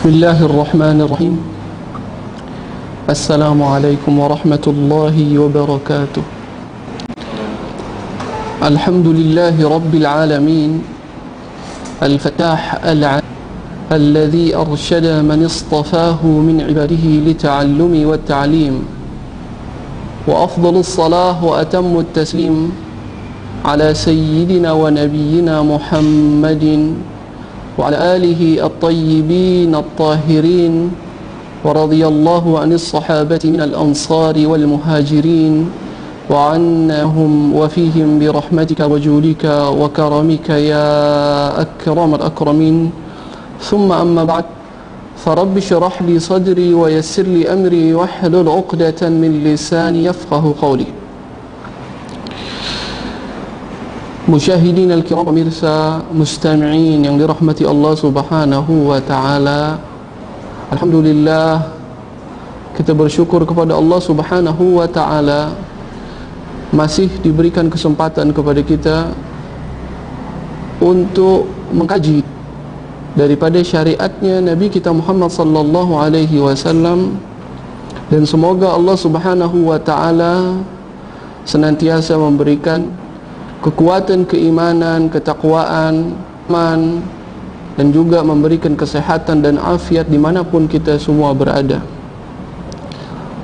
Bismillahirrahmanirrahim. Assalamualaikum warahmatullahi wabarakatuh. Alhamdulillahi rabbil alamin. Al-Fatah alladhi arshada man istafahu min ibadihi lita'allumi wa ta'lim. Wa afdalus salah wa atammu taslim ala sayyidina wa nabiyyina Muhammadin وعلى آله الطيبين الطاهرين ورضي الله عن الصحابة من الأنصار والمهاجرين وعنهم وفيهم برحمتك وجودك وكرمك يا أكرم الأكرمين ثم أما بعد فرب اشرح لي صدري ويسر لي أمري واحلل عقدة من لساني يفقه قولي. Musyahidin al-kiram, pemirsa mustami'in yang dirahmati Allah subhanahu wa ta'ala, alhamdulillah kita bersyukur kepada Allah subhanahu wa ta'ala masih diberikan kesempatan kepada kita untuk mengkaji daripada syariatnya Nabi kita Muhammad sallallahu alaihi wasallam, dan semoga Allah subhanahu wa ta'ala senantiasa memberikan kekuatan keimanan, ketakwaan, iman, dan juga memberikan kesehatan dan afiat dimanapun kita semua berada.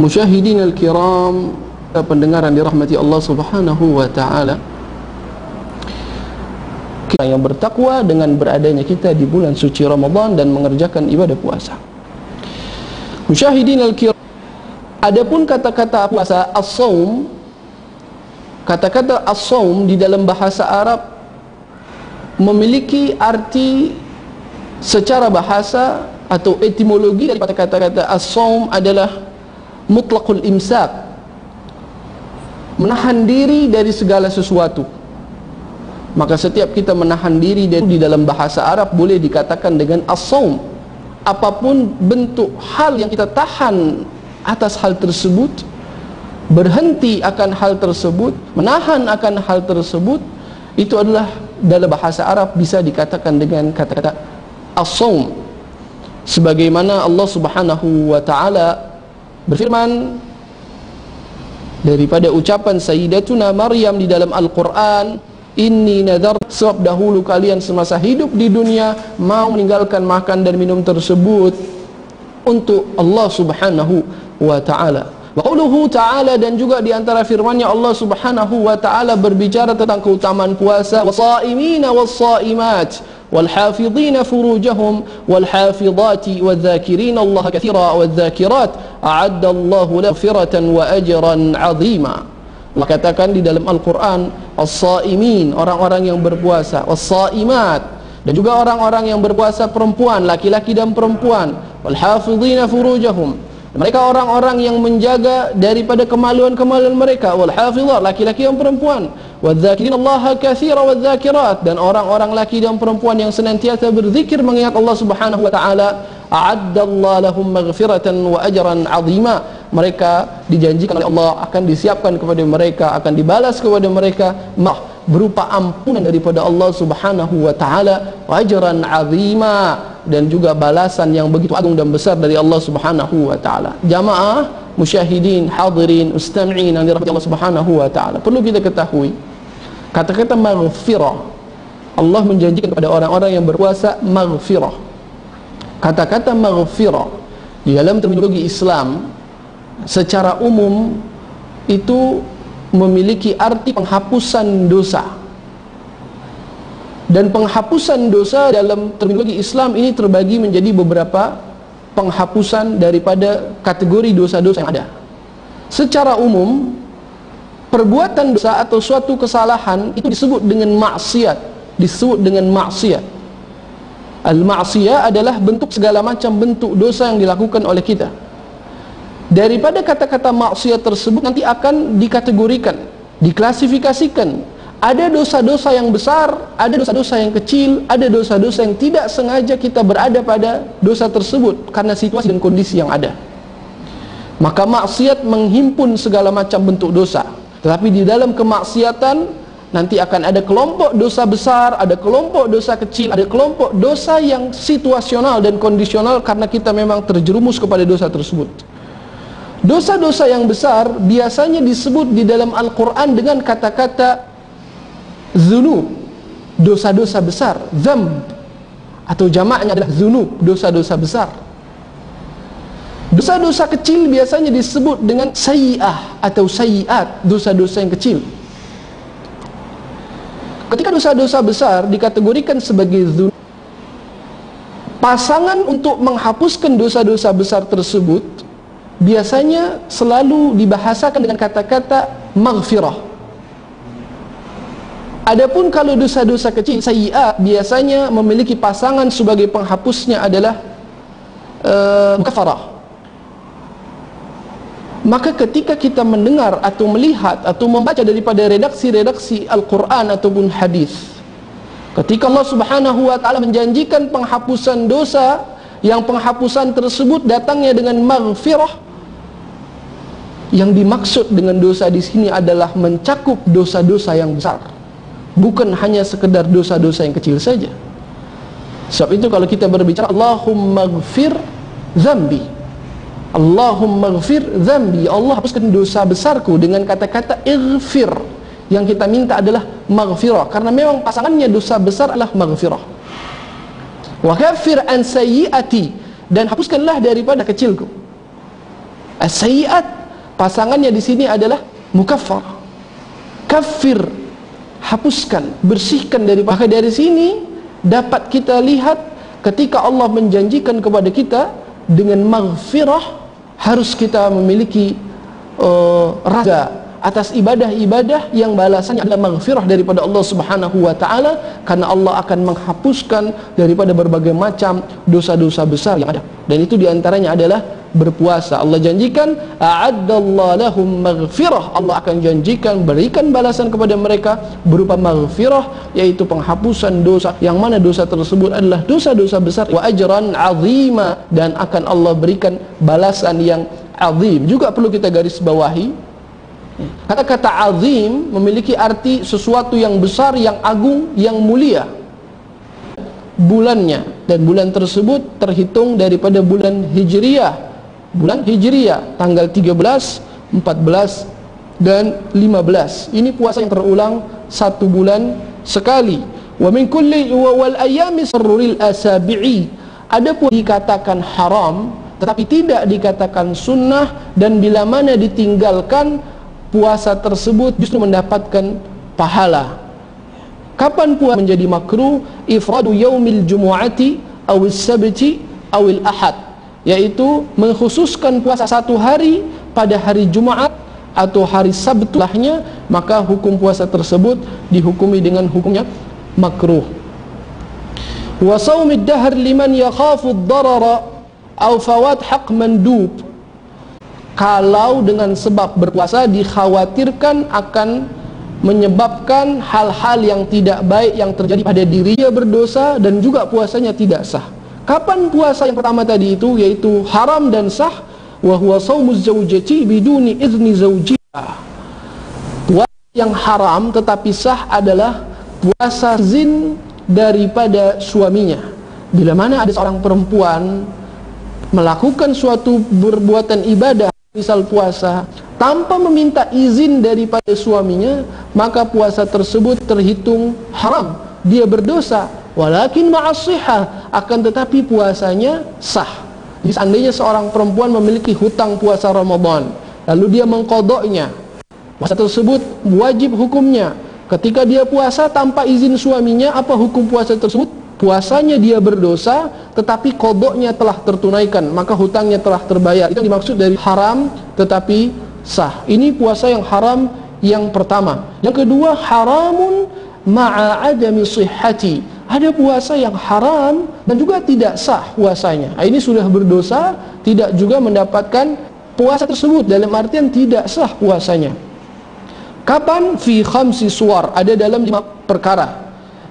Musyahidin al-kiram, pendengaran dirahmati Allah subhanahu wa ta'ala, kita yang bertakwa dengan beradanya kita di bulan suci Ramadan dan mengerjakan ibadah puasa. Musyahidin al-kiram, adapun kata-kata puasa as-saum, kata-kata as-saum di dalam bahasa Arab memiliki arti secara bahasa atau etimologi daripada kata-kata as-saum adalah mutlaqul imsak, menahan diri dari segala sesuatu. Maka setiap kita menahan diri di dalam bahasa Arab boleh dikatakan dengan as-saum. Apapun bentuk hal yang kita tahan atas hal tersebut, berhenti akan hal tersebut, menahan akan hal tersebut, itu adalah dalam bahasa Arab bisa dikatakan dengan kata-kata as-saum. Sebagaimana Allah subhanahu wa ta'ala berfirman daripada ucapan Sayyidatuna Maryam di dalam Al-Quran, inni nadar, sebab dahulu kalian semasa hidup di dunia mau meninggalkan makan dan minum tersebut untuk Allah subhanahu wa ta'ala. Wa qauluhu ta'ala, dan juga di antara firman-Nya Allah subhanahu wa ta'ala berbicara tentang keutamaan puasa, was-saimina was-saimat wal-hafidhina furujahum wal-hafidhati wadh-dhakirina Allah katsira wadh-dhakirat a'adda Allahu maghfiratan wa ajran 'azima. Allah katakan di dalam Al-Qur'an, as-saimin, orang-orang yang berpuasa, was-saimat, dan juga orang-orang yang berpuasa perempuan, laki-laki dan perempuan, wal-hafidhina furujahum, mereka orang-orang yang menjaga daripada kemaluan-kemaluan mereka, wal hafizat, laki-laki dan perempuan, wadz-dzakirinallaha katsira wadz-dzakirat, dan orang-orang laki dan perempuan yang senantiasa berzikir mengingat Allah Subhanahu wa taala, a'addallahu lahum maghfiratan wa ajran 'azima. Mereka dijanjikan oleh Allah akan disiapkan kepada mereka, akan dibalas kepada mereka berupa ampunan daripada Allah Subhanahu wa taala, wa ajran 'azima, dan juga balasan yang begitu agung dan besar dari Allah Subhanahu wa taala. Jamaah musyahidin, hadirin, mustami'in yang dirahmati Allah Subhanahu wa taala, perlu kita ketahui kata-kata maghfirah, Allah menjanjikan kepada orang-orang yang berpuasa maghfirah. Kata-kata maghfirah di dalam terminologi Islam secara umum itu memiliki arti penghapusan dosa. Dan penghapusan dosa dalam terminologi Islam ini terbagi menjadi beberapa penghapusan daripada kategori dosa-dosa yang ada. Secara umum, perbuatan dosa atau suatu kesalahan itu disebut dengan maksiat, disebut dengan maksiat. Al-ma'siyah adalah bentuk segala macam bentuk dosa yang dilakukan oleh kita. Daripada kata-kata maksiat tersebut nanti akan dikategorikan, diklasifikasikan. Ada dosa-dosa yang besar, ada dosa-dosa yang kecil, ada dosa-dosa yang tidak sengaja kita berada pada dosa tersebut karena situasi dan kondisi yang ada. Maka maksiat menghimpun segala macam bentuk dosa. Tetapi di dalam kemaksiatan nanti akan ada kelompok dosa besar, ada kelompok dosa kecil, ada kelompok dosa yang situasional dan kondisional karena kita memang terjerumus kepada dosa tersebut. Dosa-dosa yang besar biasanya disebut di dalam Al-Quran dengan kata-kata zunub, dosa-dosa besar, dzamb, atau jamaknya adalah zunub, dosa-dosa besar. Dosa-dosa kecil biasanya disebut dengan sayyi'ah atau sayyi'at, dosa-dosa yang kecil. Ketika dosa-dosa besar dikategorikan sebagai dzunub, pasangan untuk menghapuskan dosa-dosa besar tersebut biasanya selalu dibahasakan dengan kata-kata maghfirah. Adapun kalau dosa-dosa kecil sayyi'at biasanya memiliki pasangan sebagai penghapusnya adalah mukaffarah. Maka ketika kita mendengar atau melihat atau membaca daripada redaksi-redaksi Al-Quran ataupun hadis, ketika Allah Subhanahu wa ta'ala menjanjikan penghapusan dosa, yang penghapusan tersebut datangnya dengan maghfirah, yang dimaksud dengan dosa di sini adalah mencakup dosa-dosa yang besar, bukan hanya sekedar dosa-dosa yang kecil saja. Sebab itu kalau kita berbicara Allahumma ghfir dzambi, Allahumma ghfir dzambi, Allah hapuskan dosa besarku, dengan kata-kata ighfir, yang kita minta adalah maghfirah, karena memang pasangannya dosa besar adalah maghfirah. Wa kaffir an sayyiati, dan hapuskanlah daripada kecilku. As-sayyiat pasangannya di sini adalah mukaffar. Kafir, hapuskan, bersihkan daripada. Maka dari sini dapat kita lihat ketika Allah menjanjikan kepada kita dengan maghfirah, harus kita memiliki rasa atas ibadah-ibadah yang balasannya adalah maghfirah daripada Allah Subhanahu wa ta'ala, karena Allah akan menghapuskan daripada berbagai macam dosa-dosa besar yang ada, dan itu diantaranya adalah berpuasa. Allah janjikan a'addallahu lahum maghfirah, Allah akan janjikan berikan balasan kepada mereka berupa maghfirah, yaitu penghapusan dosa, yang mana dosa tersebut adalah dosa-dosa besar, wa ajran azima, dan akan Allah berikan balasan yang azim. Juga perlu kita garis bawahi, kata-kata azim memiliki arti sesuatu yang besar, yang agung, yang mulia. Bulannya, dan bulan tersebut terhitung daripada bulan Hijriyah, tanggal 13, 14 dan 15. Ini puasa yang terulang satu bulan sekali. Wa min kulli wal ayami sarrul asabi'i, adapun dikatakan haram tetapi tidak dikatakan sunnah, dan bila mana ditinggalkan puasa tersebut justru mendapatkan pahala. Kapan puasa menjadi makruh? Ifradu yaumil jumu'ati awil sabti awil ahad, yaitu mengkhususkan puasa satu hari pada hari Jumat atau hari Sabtu lahnya, maka hukum puasa tersebut dihukumi dengan hukumnya makruh. Wa shaumid dahr liman yakhafu ad-darara aw fawat haq mandub, kalau dengan sebab berpuasa dikhawatirkan akan menyebabkan hal-hal yang tidak baik yang terjadi pada dirinya berdosa, dan juga puasanya tidak sah. Kapan puasa yang pertama tadi itu, yaitu haram dan sah? Wa huwa shaumuz zawjati biduni izni zawjiha. Puasa yang haram tetapi sah adalah puasa izin daripada suaminya. Bila mana ada seorang perempuan melakukan suatu perbuatan ibadah, misal puasa, tanpa meminta izin daripada suaminya, maka puasa tersebut terhitung haram, dia berdosa. Walakin ma'as-sihah, akan tetapi puasanya sah. Jadi seandainya seorang perempuan memiliki hutang puasa Ramadan, lalu dia mengqadanya, puasa tersebut wajib hukumnya. Ketika dia puasa tanpa izin suaminya, apa hukum puasa tersebut? Puasanya dia berdosa, tetapi qadanya telah tertunaikan, maka hutangnya telah terbayar. Itu dimaksud dari haram tetapi sah. Ini puasa yang haram yang pertama. Yang kedua, haramun ma'a adami sihhati. Ada puasa yang haram dan juga tidak sah puasanya. Ini sudah berdosa, tidak juga mendapatkan puasa tersebut, dalam artian tidak sah puasanya. Kapan? Fi khamsi suwar, ada dalam 5 perkara.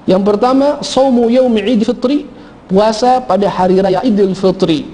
Yang pertama, shaumu yaumi Idul Fitri, puasa pada hari raya Idul Fitri,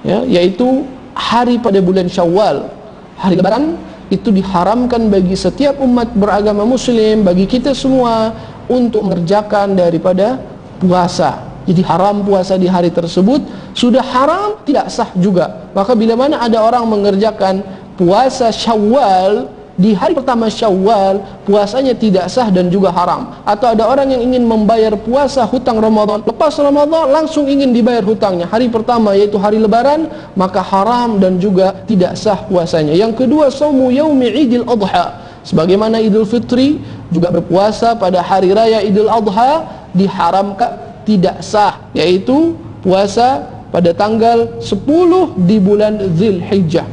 ya, yaitu hari pada bulan Syawal, hari Lebaran. itu diharamkan bagi setiap umat beragama muslim, bagi kita semua untuk mengerjakan daripada puasa. Jadi haram puasa di hari tersebut, sudah haram tidak sah juga. Maka bila mana ada orang mengerjakan puasa Syawal di hari pertama Syawal, puasanya tidak sah dan juga haram. Atau ada orang yang ingin membayar puasa hutang Ramadan, lepas Ramadan langsung ingin dibayar hutangnya hari pertama yaitu hari Lebaran, maka haram dan juga tidak sah puasanya. Yang kedua, saumu yaumi Idul Adha. Sebagaimana Idul Fitri juga berpuasa pada hari raya Idul Adha diharamkan, tidak sah, yaitu puasa pada tanggal 10 di bulan Dzulhijjah.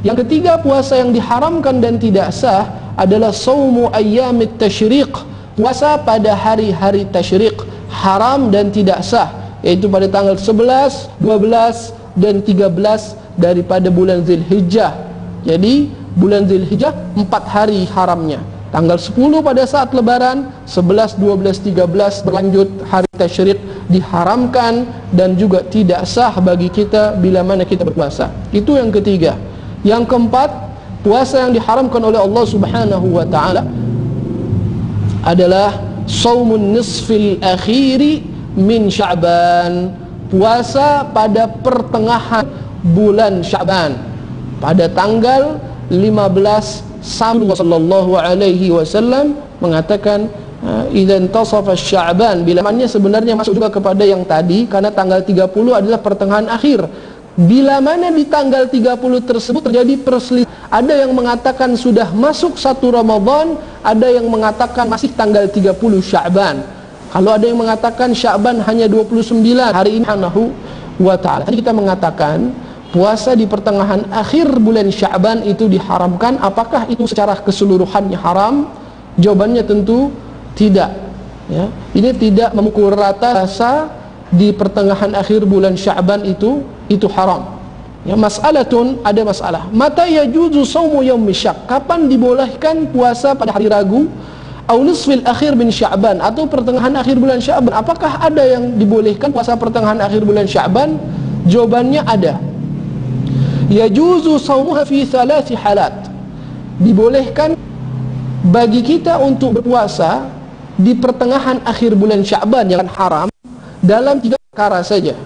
Yang ketiga, puasa yang diharamkan dan tidak sah adalah saumu ayyamit tasyriq, puasa pada hari-hari tasyriq, haram dan tidak sah, yaitu pada tanggal 11, 12 dan 13 daripada bulan Dzulhijjah. Jadi bulan Dzulhijjah 4 hari haramnya. Tanggal 10 pada saat lebaran, 11, 12, 13 berlanjut hari tasyriq diharamkan dan juga tidak sah bagi kita bila mana kita berpuasa. Itu yang ketiga. Yang keempat, puasa yang diharamkan oleh Allah Subhanahu wa taala adalah shaumun nisfil akhiri min Sya'ban, puasa pada pertengahan bulan Sya'ban pada tanggal 15 sampai sallallahu alaihi wasallam mengatakan idza intasafa Sya'ban, bila mana sebenarnya masuk juga kepada yang tadi karena tanggal 30 adalah pertengahan akhir. Bila mana di tanggal 30 tersebut terjadi perselisihan, ada yang mengatakan sudah masuk 1 Ramadan, ada yang mengatakan masih tanggal 30 Sya'ban. Kalau ada yang mengatakan Sya'ban hanya 29 hari ini Subhanahu wa ta'ala. Tadi kita mengatakan puasa di pertengahan akhir bulan Sya'ban itu diharamkan. Apakah itu secara keseluruhannya haram? Jawabannya tentu tidak, ya. Ini tidak memukul rata puasa di pertengahan akhir bulan Sya'ban itu haram. Ya, mas'alatun, ada masalah. Mata yajuzu saumu yaumi syak? Kapan dibolehkan puasa pada hari Rabu? Au nisfil akhir min Sya'ban, atau pertengahan akhir bulan Sya'ban? Apakah ada yang dibolehkan puasa pertengahan akhir bulan Sya'ban? Jawabannya ada. Yajuzu saumuha fi 3 halat. Dibolehkan bagi kita untuk berpuasa di pertengahan akhir bulan Sya'ban yang haram dalam 3 perkara saja.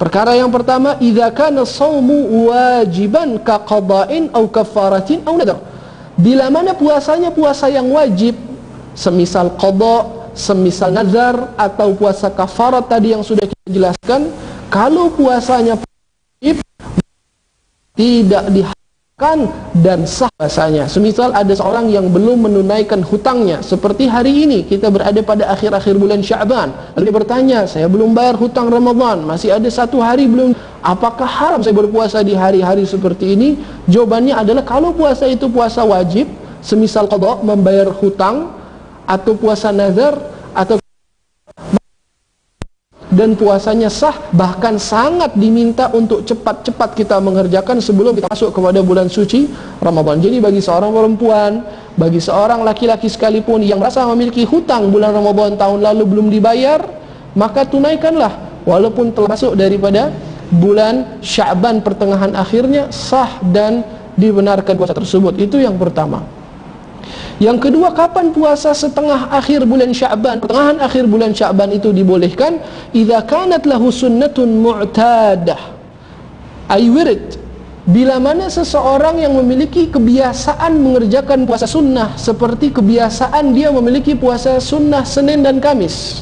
Perkara yang pertama, idza kana shaumu wajiban ka qada'in aw kafaratin aw nadar. Bila mana puasanya puasa yang wajib, semisal qada, semisal nazar atau puasa kafarat tadi yang sudah kita jelaskan. Kalau puasanya wajib, tidak diharamkan dan sah puasanya. Semisal ada seorang yang belum menunaikan hutangnya, seperti hari ini kita berada pada akhir-akhir bulan Sya'ban, lalu dia bertanya, saya belum bayar hutang Ramadan, masih ada 1 hari belum, apakah haram saya berpuasa di hari-hari seperti ini? Jawabannya adalah kalau puasa itu puasa wajib, semisal qada, membayar hutang, atau puasa nazar, atau dan puasanya sah, bahkan sangat diminta untuk cepat-cepat kita mengerjakan sebelum kita masuk kepada bulan suci Ramadan. Jadi bagi seorang perempuan, bagi seorang laki-laki sekalipun yang merasa memiliki hutang bulan Ramadan tahun lalu belum dibayar, maka tunaikanlah walaupun telah masuk daripada bulan Sya'ban pertengahan akhirnya, sah dan dibenarkan puasa tersebut. Itu yang pertama. Yang kedua, kapan puasa setengah akhir bulan Sya'ban? Pertengahan akhir bulan Sya'ban itu dibolehkan idza kanat lahu sunnatun mu'tadah ay wirid. Bila mana seseorang yang memiliki kebiasaan mengerjakan puasa sunnah, seperti kebiasaan dia memiliki puasa sunnah Senin dan Kamis.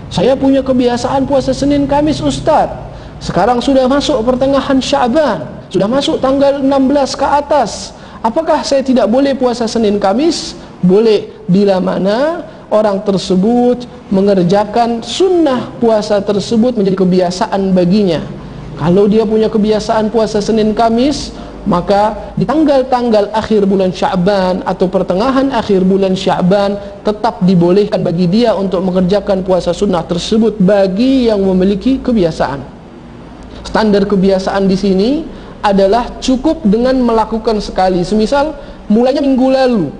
Saya punya kebiasaan puasa Senin Kamis, Ustaz. Sekarang sudah masuk pertengahan Sya'ban, sudah masuk tanggal 16 ke atas. Apakah saya tidak boleh puasa Senin Kamis? Boleh, bila mana orang tersebut mengerjakan sunnah puasa tersebut menjadi kebiasaan baginya. Kalau dia punya kebiasaan puasa Senin Kamis, maka di tanggal-tanggal akhir bulan Sya'ban atau pertengahan akhir bulan Sya'ban tetap dibolehkan bagi dia untuk mengerjakan puasa sunnah tersebut bagi yang memiliki kebiasaan. Standar kebiasaan di sini adalah cukup dengan melakukan sekali. Semisal mulainya minggu lalu,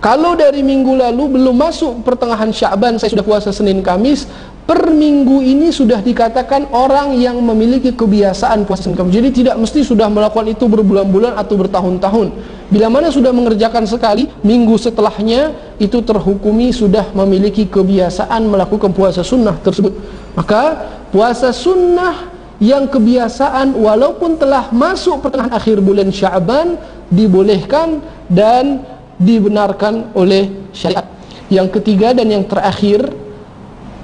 kalau dari minggu lalu belum masuk pertengahan Sya'ban saya sudah puasa Senin Kamis, per minggu ini sudah dikatakan orang yang memiliki kebiasaan puasa Senin Kamis. Jadi tidak mesti sudah melakukan itu berbulan-bulan atau bertahun-tahun. Bila mana sudah mengerjakan sekali, minggu setelahnya itu terhukumi sudah memiliki kebiasaan melakukan puasa sunnah tersebut. Maka puasa sunnah yang kebiasaan walaupun telah masuk pertengahan akhir bulan Sya'ban dibolehkan dan dibenarkan oleh syariat. Yang ketiga dan yang terakhir,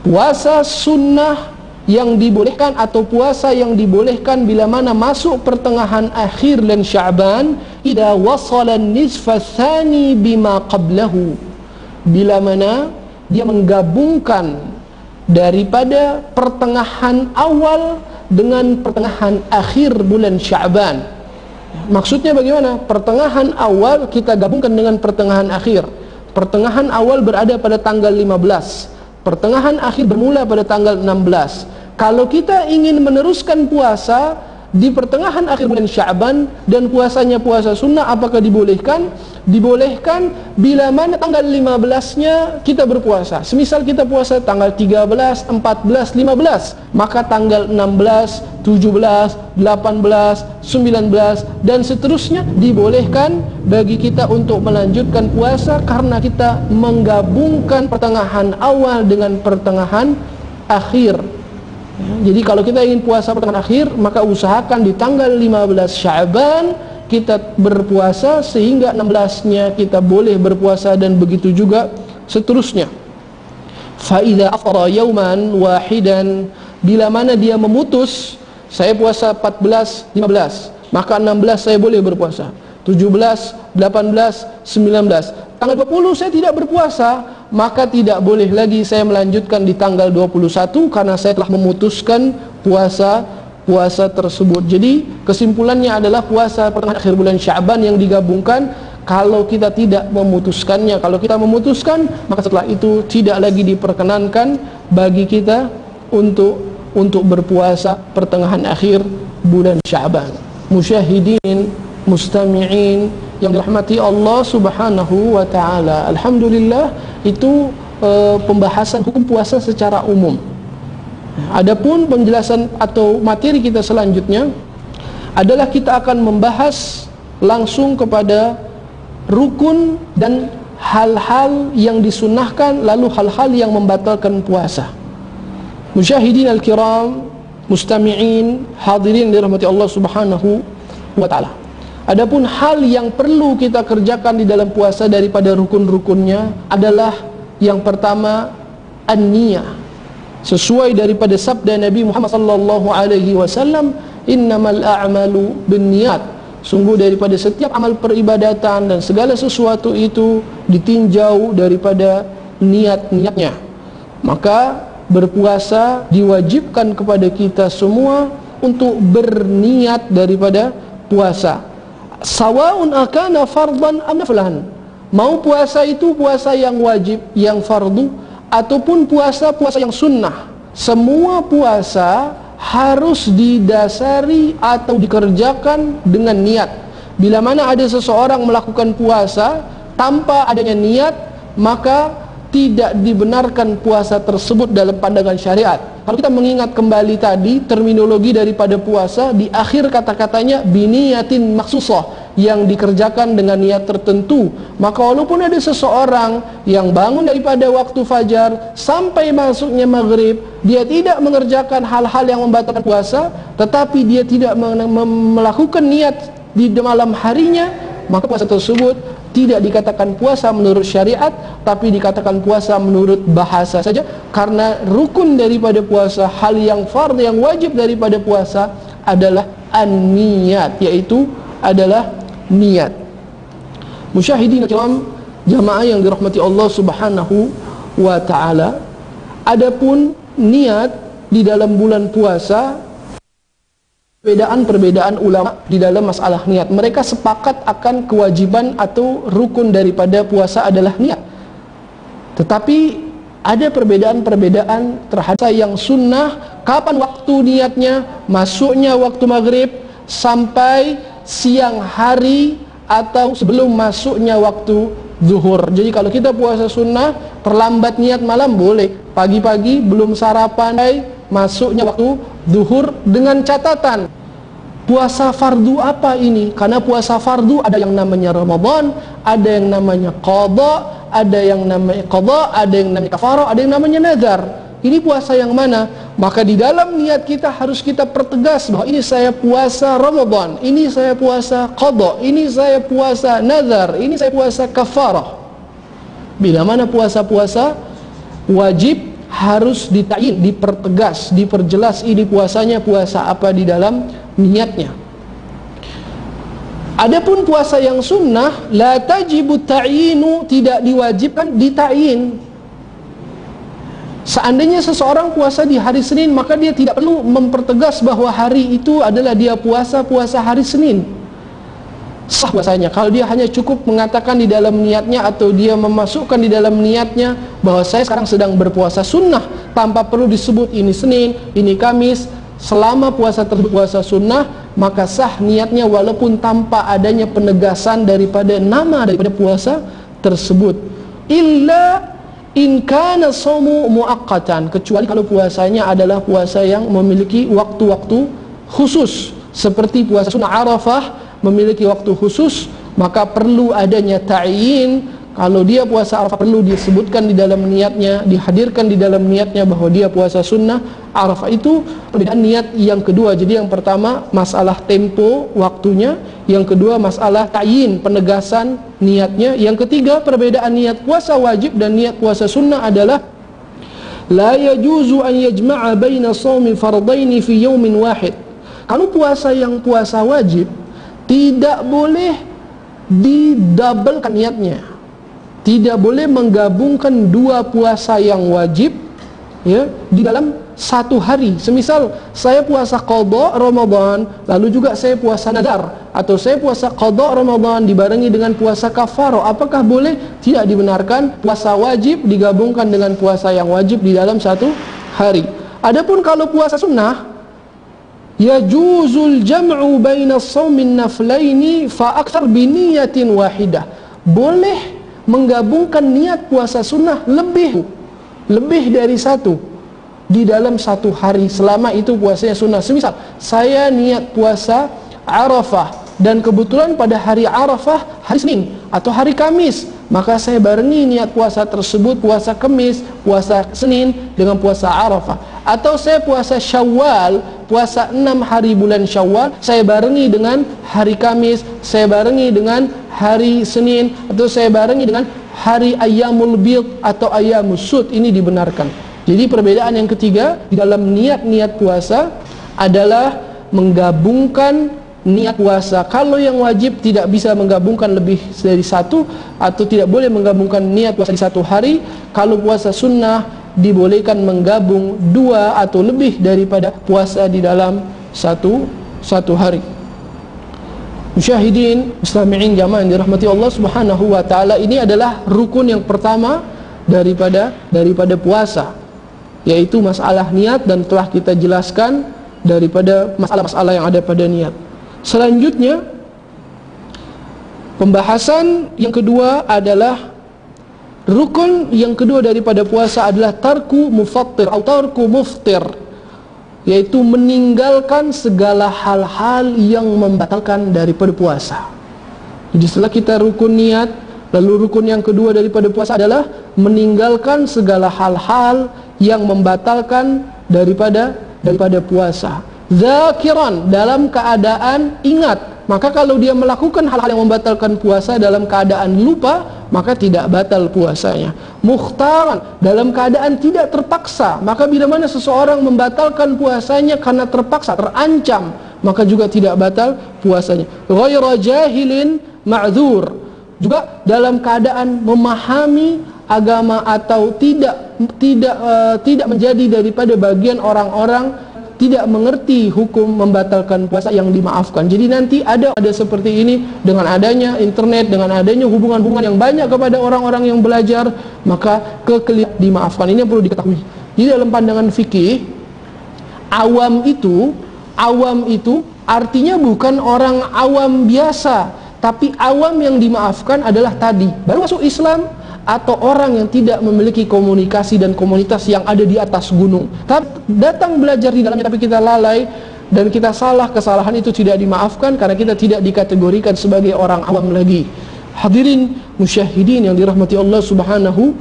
puasa sunnah yang dibolehkan atau puasa yang dibolehkan bila mana masuk pertengahan akhir bulan Sya'ban, idza wasala an-nisfa tsani bima qablahu, bila mana dia menggabungkan daripada pertengahan awal dengan pertengahan akhir bulan Sya'ban. Maksudnya bagaimana? Pertengahan awal kita gabungkan dengan pertengahan akhir. Pertengahan awal berada pada tanggal 15, pertengahan akhir bermula pada tanggal 16. Kalau kita ingin meneruskan puasa di pertengahan akhir bulan Sya'ban dan puasanya puasa sunnah, apakah dibolehkan? Dibolehkan bila mana tanggal 15-nya kita berpuasa. Semisal kita puasa tanggal 13, 14, 15, maka tanggal 16, 17, 18, 19 dan seterusnya dibolehkan bagi kita untuk melanjutkan puasa karena kita menggabungkan pertengahan awal dengan pertengahan akhir. Jadi kalau kita ingin puasa pertengahan akhir, maka usahakan di tanggal 15 Sya'ban kita berpuasa sehingga 16-nya kita boleh berpuasa dan begitu juga seterusnya. Fa idza afara yawman wahidan, bila mana dia memutus saya puasa 14, 15, maka 16 saya boleh berpuasa. 17, 18, 19. Tanggal 20 saya tidak berpuasa, maka tidak boleh lagi saya melanjutkan di tanggal 21 karena saya telah memutuskan puasa tersebut. Jadi kesimpulannya adalah puasa pertengahan akhir bulan Sya'ban yang digabungkan kalau kita tidak memutuskannya. Kalau kita memutuskan, maka setelah itu tidak lagi diperkenankan bagi kita untuk berpuasa pertengahan akhir bulan Sya'ban. Musyahidin, mustami'in yang dirahmati Allah Subhanahu wa taala. Alhamdulillah, itu pembahasan hukum puasa secara umum. Adapun penjelasan atau materi kita selanjutnya adalah kita akan membahas langsung kepada rukun dan hal-hal yang disunnahkan, lalu hal-hal yang membatalkan puasa. Musyahidin al-kiram, mustami'in, hadirin dirahmati Allah Subhanahu wa taala. Adapun hal yang perlu kita kerjakan di dalam puasa daripada rukun-rukunnya adalah yang pertama an-niyah. Sesuai daripada sabda Nabi Muhammad sallallahu alaihi wasallam, innamal a'malu binniyat. Sungguh daripada setiap amal peribadatan dan segala sesuatu itu ditinjau daripada niat-niatnya. Maka berpuasa diwajibkan kepada kita semua untuk berniat daripada puasa. Sawaun akana fardan am naflan. Mau puasa itu puasa yang wajib, yang fardu, ataupun puasa yang sunnah, semua puasa harus didasari atau dikerjakan dengan niat. Bila mana ada seseorang melakukan puasa tanpa adanya niat, maka tidak dibenarkan puasa tersebut dalam pandangan syariat. Kalau kita mengingat kembali tadi terminologi daripada puasa, di akhir kata-katanya biniyatin maksusah, yang dikerjakan dengan niat tertentu. Maka walaupun ada seseorang yang bangun daripada waktu fajar sampai masuknya maghrib, dia tidak mengerjakan hal-hal yang membatalkan puasa, tetapi dia tidak melakukan niat di malam harinya, maka puasa tersebut tidak dikatakan puasa menurut syariat, tapi dikatakan puasa menurut bahasa saja. Karena rukun daripada puasa, hal yang fardhu, yang wajib daripada puasa adalah an-niyat, yaitu adalah niat. Musyahidin kiram, jamaah yang dirahmati Allah Subhanahu wa taala, adapun niat di dalam bulan puasa, perbedaan ulama di dalam masalah niat. Mereka sepakat akan kewajiban atau rukun daripada puasa adalah niat. Tetapi ada perbedaan-perbedaan terhadap yang sunnah, kapan waktu niatnya, masuknya waktu maghrib sampai siang hari atau sebelum masuknya waktu zuhur. Jadi kalau kita puasa sunnah, terlambat niat malam boleh. Pagi-pagi belum sarapan, masuknya waktu zuhur, dengan catatan puasa fardu apa ini? Karena puasa fardu ada yang namanya Ramadan, ada yang namanya qada, ada yang namanya qada, ada yang namanya kafarah, ada yang namanya nazar. Ini puasa yang mana? Maka di dalam niat kita harus kita pertegas bahwa ini saya puasa Ramadan, ini saya puasa qada, ini saya puasa nazar, ini saya puasa kafarah. Bila mana puasa-puasa wajib harus ditayin, dipertegas, diperjelas ini puasanya puasa apa di dalam niatnya. Adapun puasa yang sunnah, la tajibu ta'yinu, tidak diwajibkan ditayin. Seandainya seseorang puasa di hari Senin, maka dia tidak perlu mempertegas bahwa hari itu adalah dia puasa hari Senin. Sah puasanya kalau dia hanya cukup mengatakan di dalam niatnya, atau dia memasukkan di dalam niatnya bahwa saya sekarang sedang berpuasa sunnah, tanpa perlu disebut ini Senin, ini Kamis. Selama puasa tersebut puasa sunnah, maka sah niatnya walaupun tanpa adanya penegasan daripada nama daripada puasa tersebut. Illa in kana shaumu muaqqatan, kecuali kalau puasanya adalah puasa yang memiliki waktu-waktu khusus, seperti puasa sunnah Arafah memiliki waktu khusus, maka perlu adanya ta'yin. Kalau dia puasa Arafah perlu disebutkan di dalam niatnya, dihadirkan di dalam niatnya bahwa dia puasa sunnah Arafah. Itu perbedaan niat yang kedua. Jadi yang pertama masalah tempo waktunya, yang kedua masalah ta'yin, penegasan niatnya. Yang ketiga perbedaan niat puasa wajib dan niat puasa sunnah adalah la yajuzu an yajma'a baina shaumi fardaini fi yaumin wahid. Kalau puasa yang puasa wajib tidak boleh didabelkan niatnya, tidak boleh menggabungkan dua puasa yang wajib ya di dalam satu hari. Semisal saya puasa qada Ramadan, lalu juga saya puasa nadar, atau saya puasa qada Ramadan dibarengi dengan puasa kafarah, apakah boleh? Tidak dibenarkan. Puasa wajib digabungkan dengan puasa yang wajib di dalam satu hari. Adapun kalau puasa sunnah, yajuzul jam'u baina shaumin naflaini fa akthar bi niyatin wahidah. Boleh menggabungkan niat puasa sunnah lebih dari satu di dalam satu hari, selama itu puasanya sunnah. Semisal saya niat puasa Arafah dan kebetulan pada hari Arafah hari Senin atau hari Kamis, maka saya barengi niat puasa tersebut, puasa Kamis, puasa Senin dengan puasa Arafah. Atau saya puasa Syawal, puasa 6 hari bulan Syawal, saya barengi dengan hari Kamis, saya barengi dengan hari Senin, atau saya barengi dengan hari Ayyamul Bid atau Ayyamus Sud. Ini dibenarkan. Jadi perbedaan yang ketiga di dalam niat-niat puasa adalah menggabungkan niat puasa. Kalau yang wajib tidak bisa menggabungkan lebih dari satu, atau tidak boleh menggabungkan niat puasa di satu hari. Kalau puasa sunnah dibolehkan menggabung dua atau lebih daripada puasa di dalam satu hari. Musyahidin muslimin jamaah yang dirahmati Allah Subhanahu wa taala, ini adalah rukun yang pertama daripada puasa, yaitu masalah niat, dan telah kita jelaskan daripada masalah-masalah yang ada pada niat. Selanjutnya pembahasan yang kedua adalah rukun yang kedua daripada puasa adalah tarku mufattir atau tarku muftir, yaitu meninggalkan segala hal-hal yang membatalkan daripada puasa. Jadi setelah kita rukun niat, lalu rukun yang kedua daripada puasa adalah meninggalkan segala hal-hal yang membatalkan daripada puasa. Zakiran, dalam keadaan ingat. Maka kalau dia melakukan hal-hal yang membatalkan puasa dalam keadaan lupa, maka tidak batal puasanya. Mukhtaran, dalam keadaan tidak terpaksa. Maka bila mana seseorang membatalkan puasanya karena terpaksa, terancam, maka juga tidak batal puasanya. Ghaira jahilin ma'dzur, juga dalam keadaan memahami agama atau tidak menjadi daripada bagian orang-orang tidak mengerti hukum membatalkan puasa yang dimaafkan. Jadi nanti ada seperti ini, dengan adanya internet, dengan adanya hubungan-hubungan yang banyak kepada orang-orang yang belajar, maka kekeliruan dimaafkan. Ini yang perlu diketahui. Jadi dalam pandangan fikih, awam itu artinya bukan orang awam biasa, Tapi awam yang dimaafkan adalah tadi baru masuk Islam atau orang yang tidak memiliki komunikasi dan komunitas yang ada di atas gunung. Datang belajar di dalamnya tapi kita lalai dan kita salah, kesalahan itu tidak dimaafkan karena kita tidak dikategorikan sebagai orang awam lagi. Hadirin musyahidin yang dirahmati Allah Subhanahu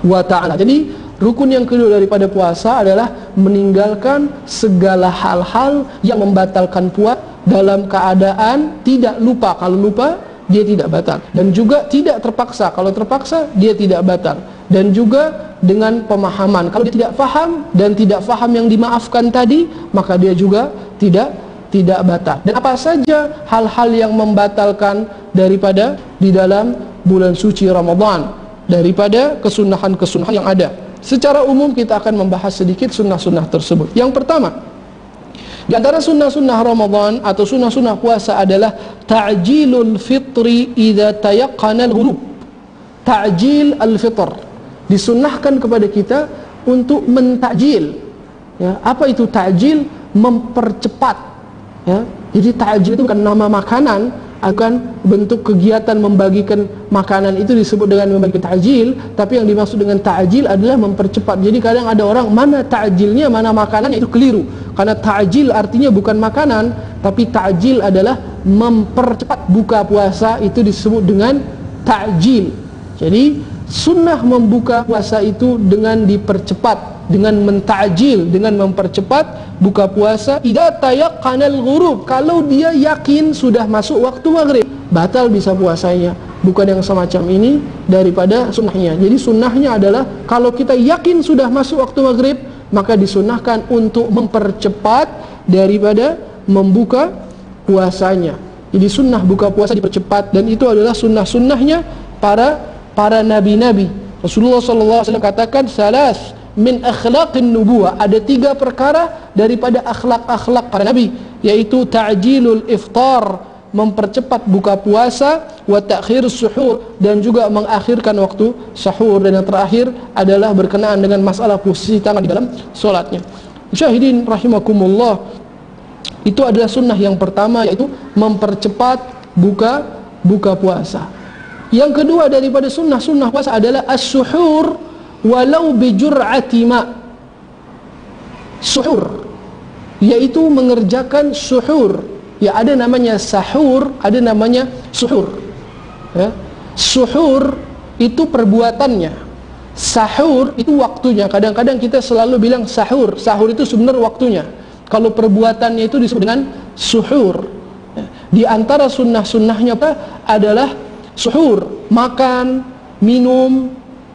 wa ta'ala. Jadi rukun yang kedua daripada puasa adalah meninggalkan segala hal-hal yang membatalkan puasa dalam keadaan tidak lupa. Kalau lupa dia tidak batal, dan juga tidak terpaksa. Kalau terpaksa dia tidak batal, dan juga dengan pemahaman. Kalau dia tidak faham dan tidak faham yang dimaafkan tadi, maka dia juga tidak batal. Dan apa saja hal-hal yang membatalkan daripada di dalam bulan suci Ramadan, daripada kesunahan-kesunahan yang ada. Secara umum kita akan membahas sedikit sunnah-sunnah tersebut. Yang pertama, di antara sunnah-sunnah Ramadan atau sunnah-sunnah puasa adalah ta'jilul fitri idza tayaqqana al-ghurub. Ta'jil al-fitr. Disunnahkan kepada kita untuk mentakjil. Ya, apa itu ta'jil? Mempercepat. Ya, jadi ta'jil itu bukan nama makanan, akan bentuk kegiatan membagikan makanan itu disebut dengan membagi ta'jil, tapi yang dimaksud dengan ta'jil adalah mempercepat. Jadi kadang ada orang mana ta'jilnya, mana makanannya, itu keliru. Karena ta'jil artinya bukan makanan, tapi ta'jil adalah mempercepat. Buka puasa itu disebut dengan ta'jil. Jadi sunnah membuka puasa itu dengan dipercepat, dengan mentajil, dengan mempercepat buka puasa. Idza tayaqqanal ghurub, kalau dia yakin sudah masuk waktu maghrib, batal bisa puasanya. Bukan yang semacam ini daripada sunnahnya. Jadi sunnahnya adalah kalau kita yakin sudah masuk waktu maghrib, maka disunnahkan untuk mempercepat daripada membuka puasanya. Jadi sunnah buka puasa dipercepat, dan itu adalah sunnah-sunnahnya para nabi-nabi. Rasulullah SAW katakan salas min akhlaqin nubuwah, ada 3 perkara daripada akhlak-akhlak para nabi, yaitu ta'jilul iftar, mempercepat buka puasa, wa ta'khir suhur, dan juga mengakhirkan waktu sahur, dan yang terakhir adalah berkenaan dengan masalah posisi tangan di dalam solatnya. Musyahidin rahimakumullah, itu adalah sunnah yang pertama, yaitu mempercepat buka puasa. Yang kedua daripada sunnah puasa adalah as-suhur walau bijur'ati ma. Suhur yaitu mengerjakan suhur. Ya, ada namanya sahur, ada namanya suhur. Ya. Suhur itu perbuatannya. Sahur itu waktunya. Kadang-kadang kita selalu bilang sahur. Sahur itu sebenarnya waktunya. Kalau perbuatannya itu disebut dengan suhur. Ya. Di antara sunnah-sunnahnya adalah suhur, makan, minum,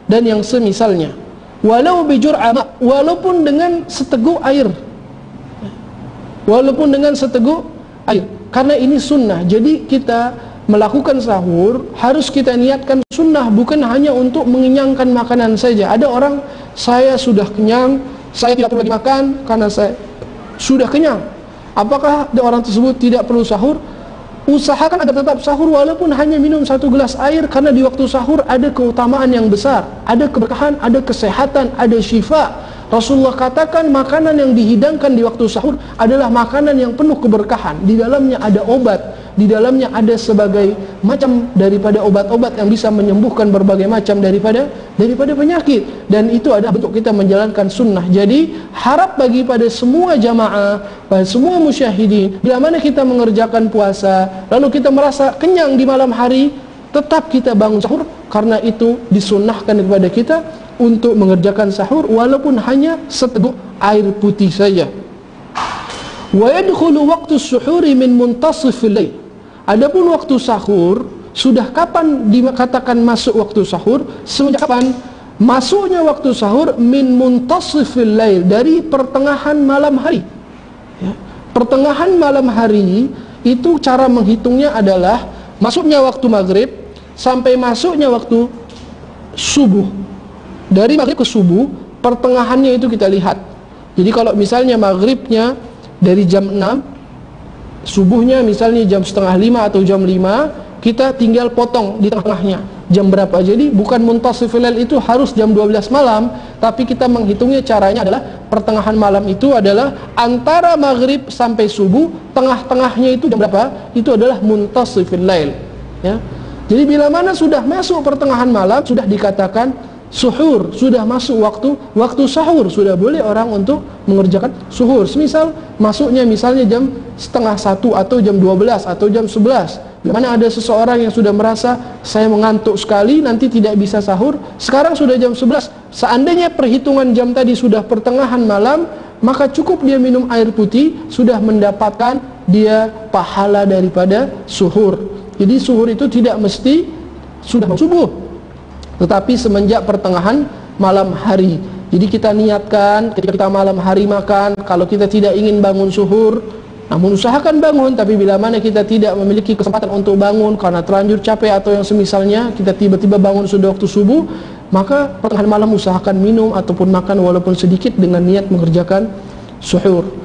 dan yang semisalnya. Walau bijur'a, walaupun dengan seteguk air. Walaupun dengan seteguk air. Karena ini sunnah. Jadi kita melakukan sahur harus kita niatkan sunnah, bukan hanya untuk mengenyangkan makanan saja. Ada orang, saya sudah kenyang, saya tidak perlu lagi makan karena saya sudah kenyang. Apakah orang tersebut tidak perlu sahur? Usahakan agar tetap sahur walaupun hanya minum 1 gelas air, karena di waktu sahur ada keutamaan yang besar, ada keberkahan, ada kesehatan, ada syifa. Rasulullah katakan makanan yang dihidangkan di waktu sahur adalah makanan yang penuh keberkahan. Di dalamnya ada obat, di dalamnya ada sebagai macam daripada obat-obat yang bisa menyembuhkan berbagai macam daripada penyakit. Dan itu adalah bentuk kita menjalankan sunnah. Jadi harap bagi pada semua jamaah, pada semua musyahidin, bila mana kita mengerjakan puasa lalu kita merasa kenyang di malam hari, tetap kita bangun sahur, karena itu disunnahkan kepada kita untuk mengerjakan sahur walaupun hanya seteguk air putih saja. Wa yadkhulu waqtu as-suhuri min muntasifil lail. Adapun waktu sahur, sudah kapan dikatakan masuk waktu sahur? Semenjak kapan? Masuknya waktu sahur min muntasifil lail, dari pertengahan malam hari. Ya. Pertengahan malam hari itu cara menghitungnya adalah masuknya waktu maghrib sampai masuknya waktu subuh. Dari maghrib ke subuh, pertengahannya itu kita lihat. Jadi kalau misalnya maghribnya dari jam 6, subuhnya misalnya jam 4:30 atau jam 5, kita tinggal potong di tengahnya. jam berapa. Jadi bukan muntasifil lail itu harus jam 12 malam, tapi kita menghitungnya caranya adalah pertengahan malam itu adalah antara maghrib sampai subuh, tengah-tengahnya itu jam berapa? Itu adalah muntasifil lail, ya. Jadi bila mana sudah masuk pertengahan malam, sudah dikatakan suhur, sudah masuk waktu sahur, sudah boleh orang untuk mengerjakan suhur. Semisal masuknya misalnya jam setengah 1 atau jam 12 atau jam 11. Bila mana ada seseorang yang sudah merasa saya mengantuk sekali, nanti tidak bisa sahur, sekarang sudah jam 11. Seandainya perhitungan jam tadi sudah pertengahan malam, maka cukup dia minum air putih, sudah mendapatkan dia pahala daripada suhur. Jadi suhur itu tidak mesti sudah subuh, tetapi semenjak pertengahan malam hari. Jadi kita niatkan ketika kita malam hari makan, kalau kita tidak ingin bangun suhur, namun usahakan bangun. Tapi bila mana kita tidak memiliki kesempatan untuk bangun karena terlanjur capek atau yang semisalnya, kita tiba-tiba bangun sudah waktu subuh, maka pertengahan malam usahakan minum ataupun makan walaupun sedikit dengan niat mengerjakan suhur.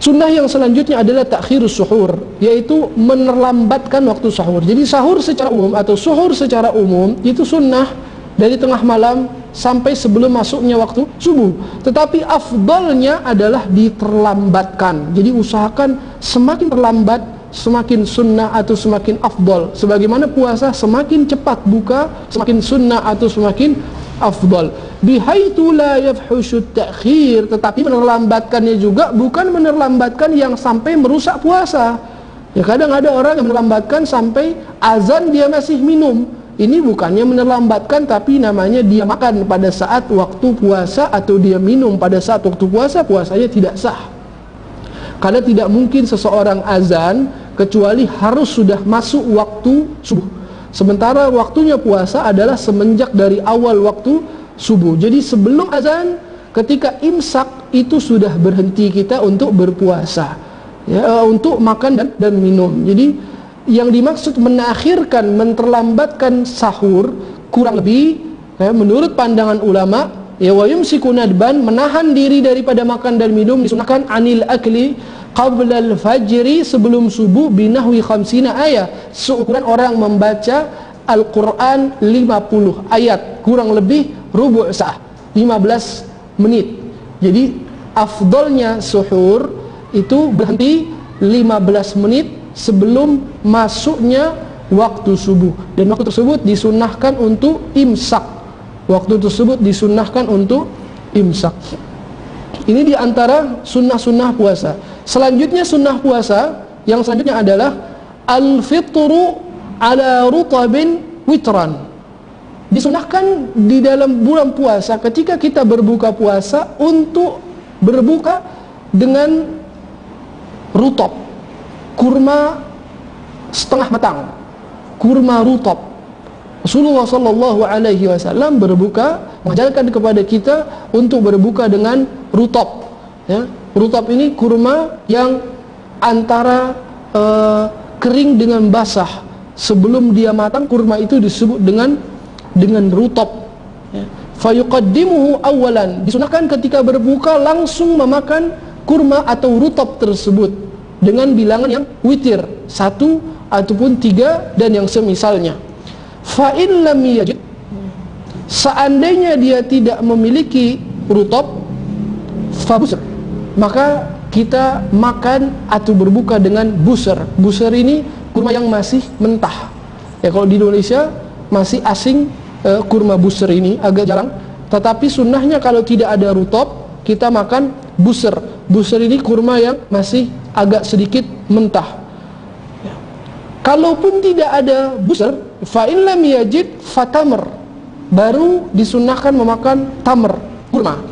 Sunnah yang selanjutnya adalah takhirus suhur, yaitu menerlambatkan waktu sahur. Jadi sahur secara umum atau suhur secara umum itu sunnah dari tengah malam sampai sebelum masuknya waktu subuh. Tetapi afdalnya adalah diterlambatkan. Jadi usahakan semakin terlambat semakin sunnah atau semakin afdal. Sebagaimana puasa semakin cepat buka semakin sunnah atau semakin afdal. Bihaitu la yafhushu ta'khir, tetapi menerlambatkannya juga bukan menerlambatkan yang sampai merusak puasa. Ya kadang ada orang yang menerlambatkan sampai azan dia masih minum. Ini bukannya menerlambatkan, tapi namanya dia makan pada saat waktu puasa atau dia minum pada saat waktu puasa, puasanya tidak sah. Karena tidak mungkin seseorang azan kecuali harus sudah masuk waktu subuh. Sementara waktunya puasa adalah semenjak dari awal waktu subuh. Jadi sebelum azan, ketika imsak itu sudah berhenti kita untuk berpuasa, ya, untuk makan dan minum. Jadi yang dimaksud menakhirkan, menterlambatkan sahur kurang lebih, ya, menurut pandangan ulama, ya, wa yumsiku nadban, menahan diri daripada makan dan minum disunahkan anil akli qabla al-fajri, sebelum subuh, binahwi khamsina ayat, seukuran orang membaca Al-Quran 50 ayat, kurang lebih rubu' sa'ah, 15 menit. Jadi afdalnya suhur itu berhenti 15 menit sebelum masuknya waktu subuh. Dan waktu tersebut disunahkan untuk imsak. Waktu tersebut disunahkan untuk imsak. Ini diantara sunnah-sunnah puasa. Selanjutnya sunnah puasa yang selanjutnya adalah al-fitru ala rutabin witran. Disunahkan di dalam bulan puasa ketika kita berbuka puasa untuk berbuka dengan rutab, kurma setengah matang, kurma rutab. Rasulullah sallallahu alaihi wasallam berbuka, mengajarkan kepada kita untuk berbuka dengan rutab, ya. Rutab ini kurma yang antara kering dengan basah. Sebelum dia matang, kurma itu disebut dengan rutab, ya. Fayuqaddimuhu awalan, disunahkan ketika berbuka langsung memakan kurma atau rutab tersebut dengan bilangan yang witir, 1 ataupun 3 dan yang semisalnya. Fa in lam yajid, seandainya dia tidak memiliki rutab, fabusr, maka kita makan atau berbuka dengan busr. Busr ini kurma yang masih mentah. Ya, kalau di Indonesia masih asing kurma busr ini, agak jarang. Tetapi sunnahnya kalau tidak ada rutab, kita makan busr. Busr ini kurma yang masih agak sedikit mentah. Ya. Kalaupun tidak ada busr, fa in lam yajid fatamr, baru disunnahkan memakan tamr, kurma.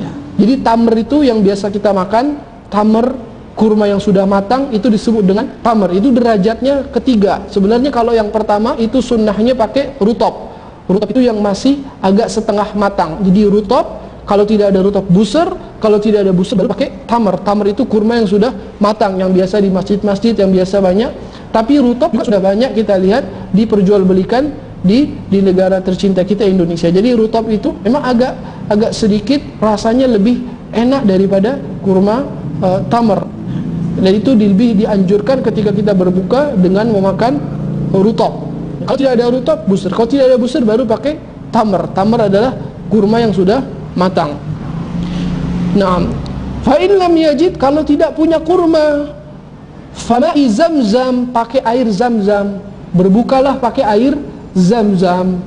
Ya. Jadi tamr itu yang biasa kita makan, tamr kurma yang sudah matang itu disebut dengan tamr. Itu derajatnya ketiga. Sebenarnya kalau yang pertama itu sunnahnya pakai rutab. Rutab itu yang masih agak setengah matang. Jadi rutab, kalau tidak ada rutab busr, kalau tidak ada busr baru pakai tamr. Tamr itu kurma yang sudah matang, yang biasa di masjid-masjid, yang biasa banyak. Tapi rutab juga sudah banyak kita lihat diperjualbelikan di negara tercinta kita Indonesia. Jadi rutab itu memang agak sedikit rasanya lebih enak daripada kurma tamr. Dan itu lebih dianjurkan ketika kita berbuka dengan memakan rutab. Kalau tidak ada rutab, busur. Kalau tidak ada busur, baru pakai tamar. Tamar adalah kurma yang sudah matang. Naam. Fa in lam yajid, kalau tidak punya kurma, fama'i zamzam, pakai air zamzam. Berbukalah pakai air zamzam.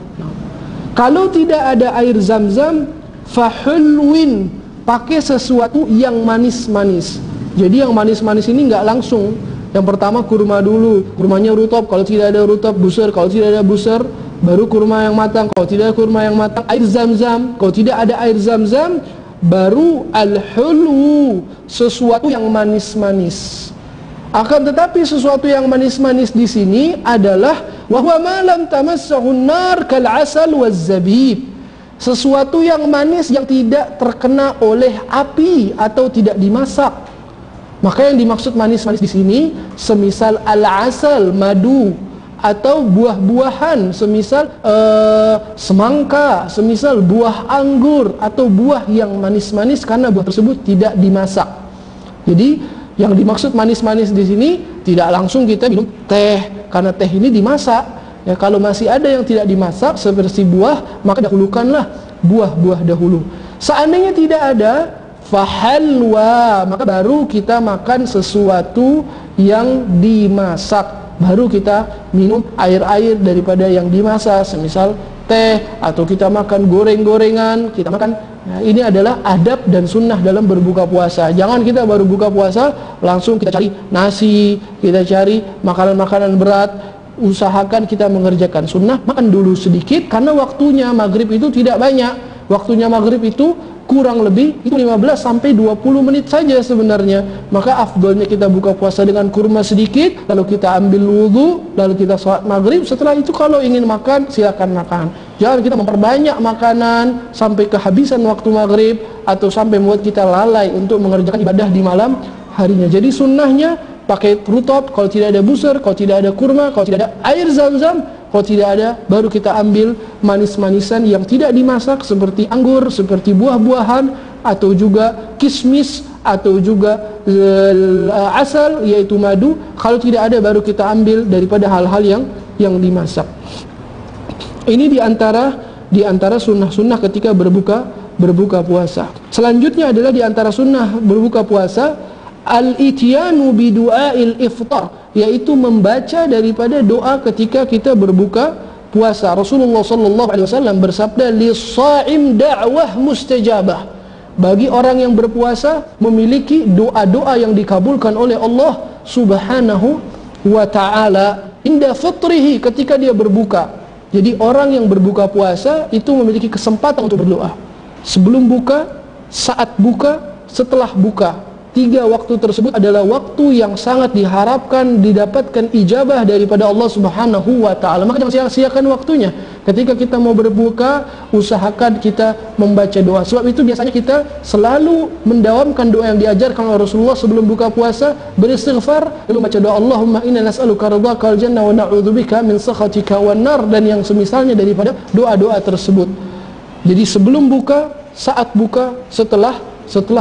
Kalau tidak ada air zamzam, fahulwin, pakai sesuatu yang manis-manis. Jadi yang manis-manis ini enggak langsung. Yang pertama kurma dulu, kurmanya rutab. Kalau tidak ada rutab, busur. Kalau tidak ada busur, baru kurma yang matang. Kalau tidak ada kurma yang matang, air zam-zam. Kalau tidak ada air zam-zam, baru al-hulwu, sesuatu yang manis-manis. Akan tetapi sesuatu yang manis-manis di sini adalah wahwa ma lam tamassahun nar kal asal waz zabib. Sesuatu yang manis yang tidak terkena oleh api atau tidak dimasak. Maka yang dimaksud manis-manis di sini semisal al-asal, madu, atau buah-buahan semisal semangka, semisal buah anggur, atau buah yang manis-manis karena buah tersebut tidak dimasak. Jadi yang dimaksud manis-manis di sini tidak langsung kita minum teh karena teh ini dimasak. Ya, kalau masih ada yang tidak dimasak seperti buah, maka dahulukanlah buah-buah dahulu. Seandainya tidak ada, fahalwa, maka baru kita makan sesuatu yang dimasak, baru kita minum air-air daripada yang dimasak, semisal teh, atau kita makan goreng-gorengan, kita makan. Nah, ini adalah adab dan sunnah dalam berbuka puasa. Jangan kita baru buka puasa langsung kita cari nasi, kita cari makanan-makanan berat. Usahakan kita mengerjakan sunnah, makan dulu sedikit, karena waktunya maghrib itu tidak banyak. Waktunya maghrib itu kurang lebih itu 15 sampai 20 menit saja sebenarnya. Maka afdolnya kita buka puasa dengan kurma sedikit, lalu kita ambil wudu, lalu kita sholat maghrib. Setelah itu kalau ingin makan, silakan makan. Jangan kita memperbanyak makanan sampai kehabisan waktu maghrib, atau sampai membuat kita lalai untuk mengerjakan ibadah di malam harinya. Jadi sunnahnya pakai rutab, kalau tidak ada busur, kalau tidak ada kurma, kalau tidak ada air zam-zam, kalau tidak ada, baru kita ambil manis-manisan yang tidak dimasak seperti anggur, seperti buah-buahan, atau juga kismis, atau juga asal, yaitu madu. Kalau tidak ada, baru kita ambil daripada hal-hal yang dimasak. Ini diantara sunnah-sunnah ketika berbuka puasa. Selanjutnya adalah diantara sunnah berbuka puasa al-ityanu bidu'ail iftar, yaitu membaca daripada doa ketika kita berbuka puasa. Rasulullah sallallahu alaihi wasallam bersabda, lis-shaim da'wah mustajabah. Bagi orang yang berpuasa memiliki doa-doa yang dikabulkan oleh Allah Subhanahu wa taala inda fitrihi, ketika dia berbuka. Jadi orang yang berbuka puasa itu memiliki kesempatan untuk berdoa. Sebelum buka, saat buka, setelah buka. 3 waktu tersebut adalah waktu yang sangat diharapkan didapatkan ijabah daripada Allah Subhanahu wa taala. Maka jangan sia-siakan waktunya. Ketika kita mau berbuka, usahakan kita membaca doa. Sebab itu biasanya kita selalu mendawamkan doa yang diajarkan oleh Rasulullah sebelum buka puasa, beristighfar, lalu baca doa Allahumma inna nas'aluka ridhakal jannah wa na'udzubika min sakhatika wan nar, dan yang semisalnya daripada doa-doa tersebut. Jadi sebelum buka, saat buka, setelah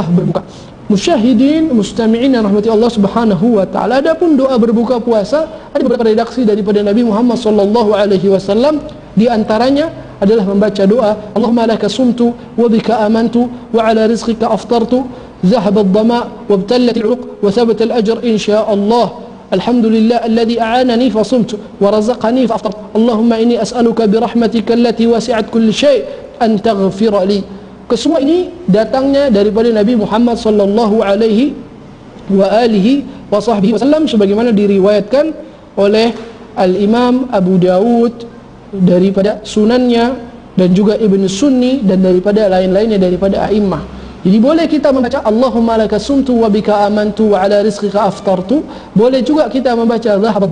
berbuka. Musyahidin, mustami'in yang rahmati Allah Subhanahu wa taala. Adapun doa berbuka puasa, ada beberapa redaksi daripada Nabi Muhammad sallallahu alaihi wasallam. Di antaranya adalah membaca doa Allahumma laka sumtu wa bika amantu wa ala rizqika aftartu dhahaba ad-dhama wa ibtallat al-'uruq wa thabata al-ajr insyaallah. Alhamdulillah alladhi a'anani fa sumtu wa razaqani fa aftartu. Allahumma inni as'aluka bi rahmatika allati wasi'at kulli syai' an taghfir li. Kesemua ini datangnya daripada Nabi Muhammad sallallahu alaihi wa alihi wa sahbihi wasallam, sebagaimana diriwayatkan oleh Al-Imam Abu Dawud daripada sunannya, dan juga Ibn Sunni, dan daripada lain-lainnya daripada a'immah. Jadi boleh kita membaca Allahumma laka sumtu wa bika amantu wa ala rizqika aftartu. Boleh juga kita membaca dhahaba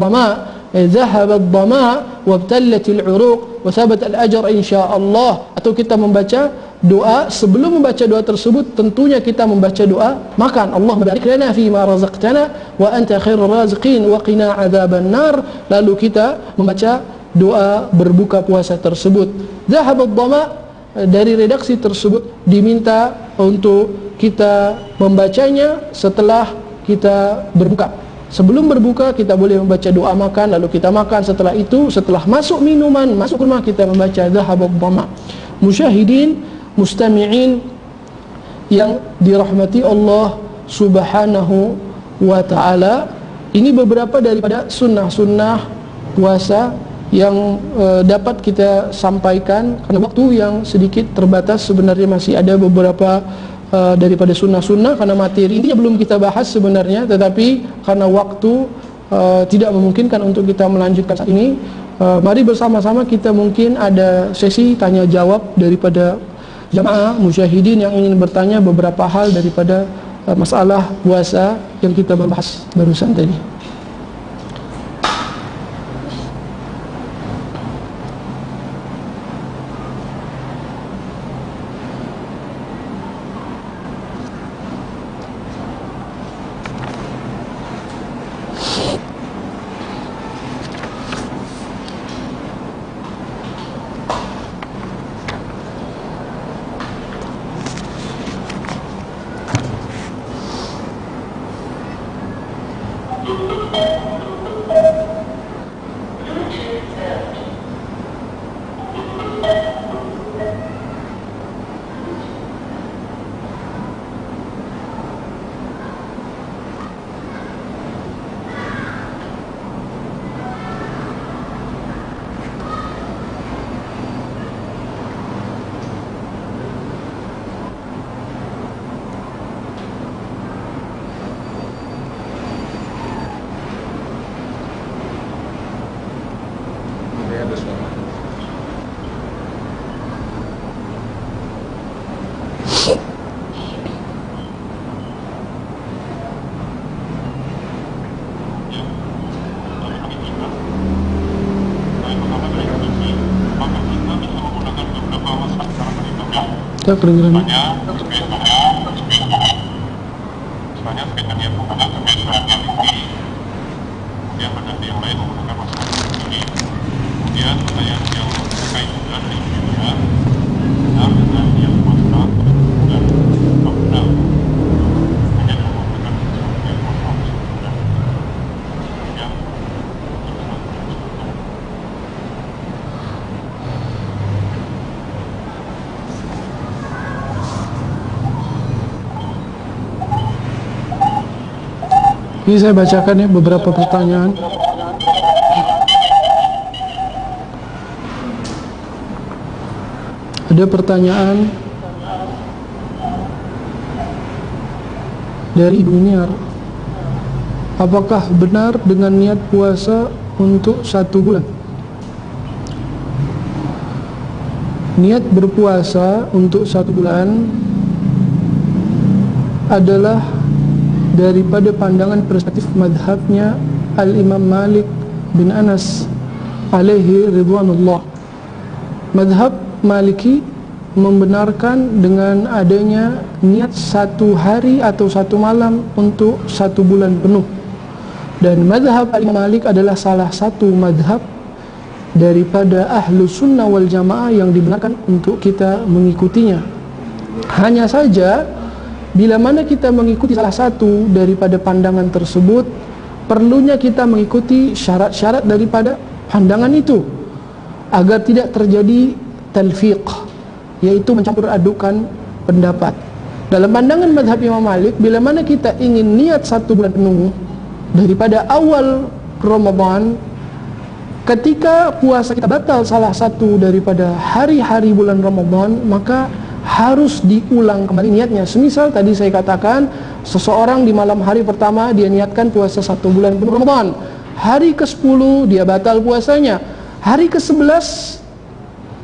ad-dhama wa ibtallatil 'uruq wa thabata al-ajr insyaallah. Atau kita membaca doa, sebelum membaca doa tersebut tentunya kita membaca doa makan. Allahumma barik lana fi ma razaqtana wa anta khairur raziqin wa qina adzaban nar. Lalu kita membaca doa berbuka puasa tersebut. Dhahaba ad-dhama, dari redaksi tersebut diminta untuk kita membacanya setelah kita berbuka. Sebelum berbuka kita boleh membaca doa makan, lalu kita makan. Setelah itu, setelah masuk minuman, masuk rumah, kita membaca dhahaba dhama. Musyahidin, mustami'in yang dirahmati Allah Subhanahu wa ta'ala, ini beberapa daripada sunnah-sunnah puasa yang dapat kita sampaikan. Karena waktu yang sedikit terbatas, sebenarnya masih ada beberapa daripada sunnah-sunnah, karena materi intinya belum kita bahas sebenarnya, tetapi karena waktu tidak memungkinkan untuk kita melanjutkan saat ini, mari bersama-sama kita mungkin ada sesi tanya jawab daripada jamaah musyahidin yang ingin bertanya beberapa hal daripada masalah puasa yang kita bahas barusan tadi. Kita kedengeran. Misalnya kaitannya bukannya kebiasaannya ini, kemudian pada yang lain menggunakan masker ini. Kemudian pertanyaan yang terkait juga dari media, benar dengan yang puasa dan benar hanya menggunakan sesuatu yang puasa dan kemudian Ini saya bacakan ya beberapa pertanyaan. Ada pertanyaan dari Ibu Niar. Apakah benar dengan niat puasa untuk 1 bulan? Niat berpuasa untuk 1 bulan adalah daripada pandangan perspektif madhabnya Al-Imam Malik bin Anas alaihi ridwanullah. Madhab Maliki membenarkan dengan adanya niat 1 hari atau 1 malam untuk 1 bulan penuh. Dan madhab Al-Imam Malik adalah salah satu madhab daripada ahlu sunnah wal jamaah yang dibenarkan untuk kita mengikutinya. Hanya saja bila mana kita mengikuti salah satu daripada pandangan tersebut, perlunya kita mengikuti syarat-syarat daripada pandangan itu agar tidak terjadi talfiq, yaitu mencampur adukan pendapat. Dalam pandangan madhab Imam Malik, bila mana kita ingin niat 1 bulan penuh daripada awal Ramadan, ketika puasa kita batal salah satu daripada hari-hari bulan Ramadan, maka harus diulang kembali niatnya. Semisal tadi saya katakan, seseorang di malam hari pertama dia niatkan puasa 1 bulan penuh Ramadan. Hari ke-10 dia batal puasanya. Hari ke-11,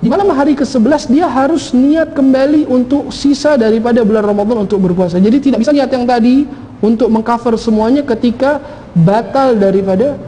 di malam hari ke-11 dia harus niat kembali untuk sisa daripada bulan Ramadan untuk berpuasa. Jadi tidak bisa niat yang tadi untuk mengcover semuanya ketika batal daripada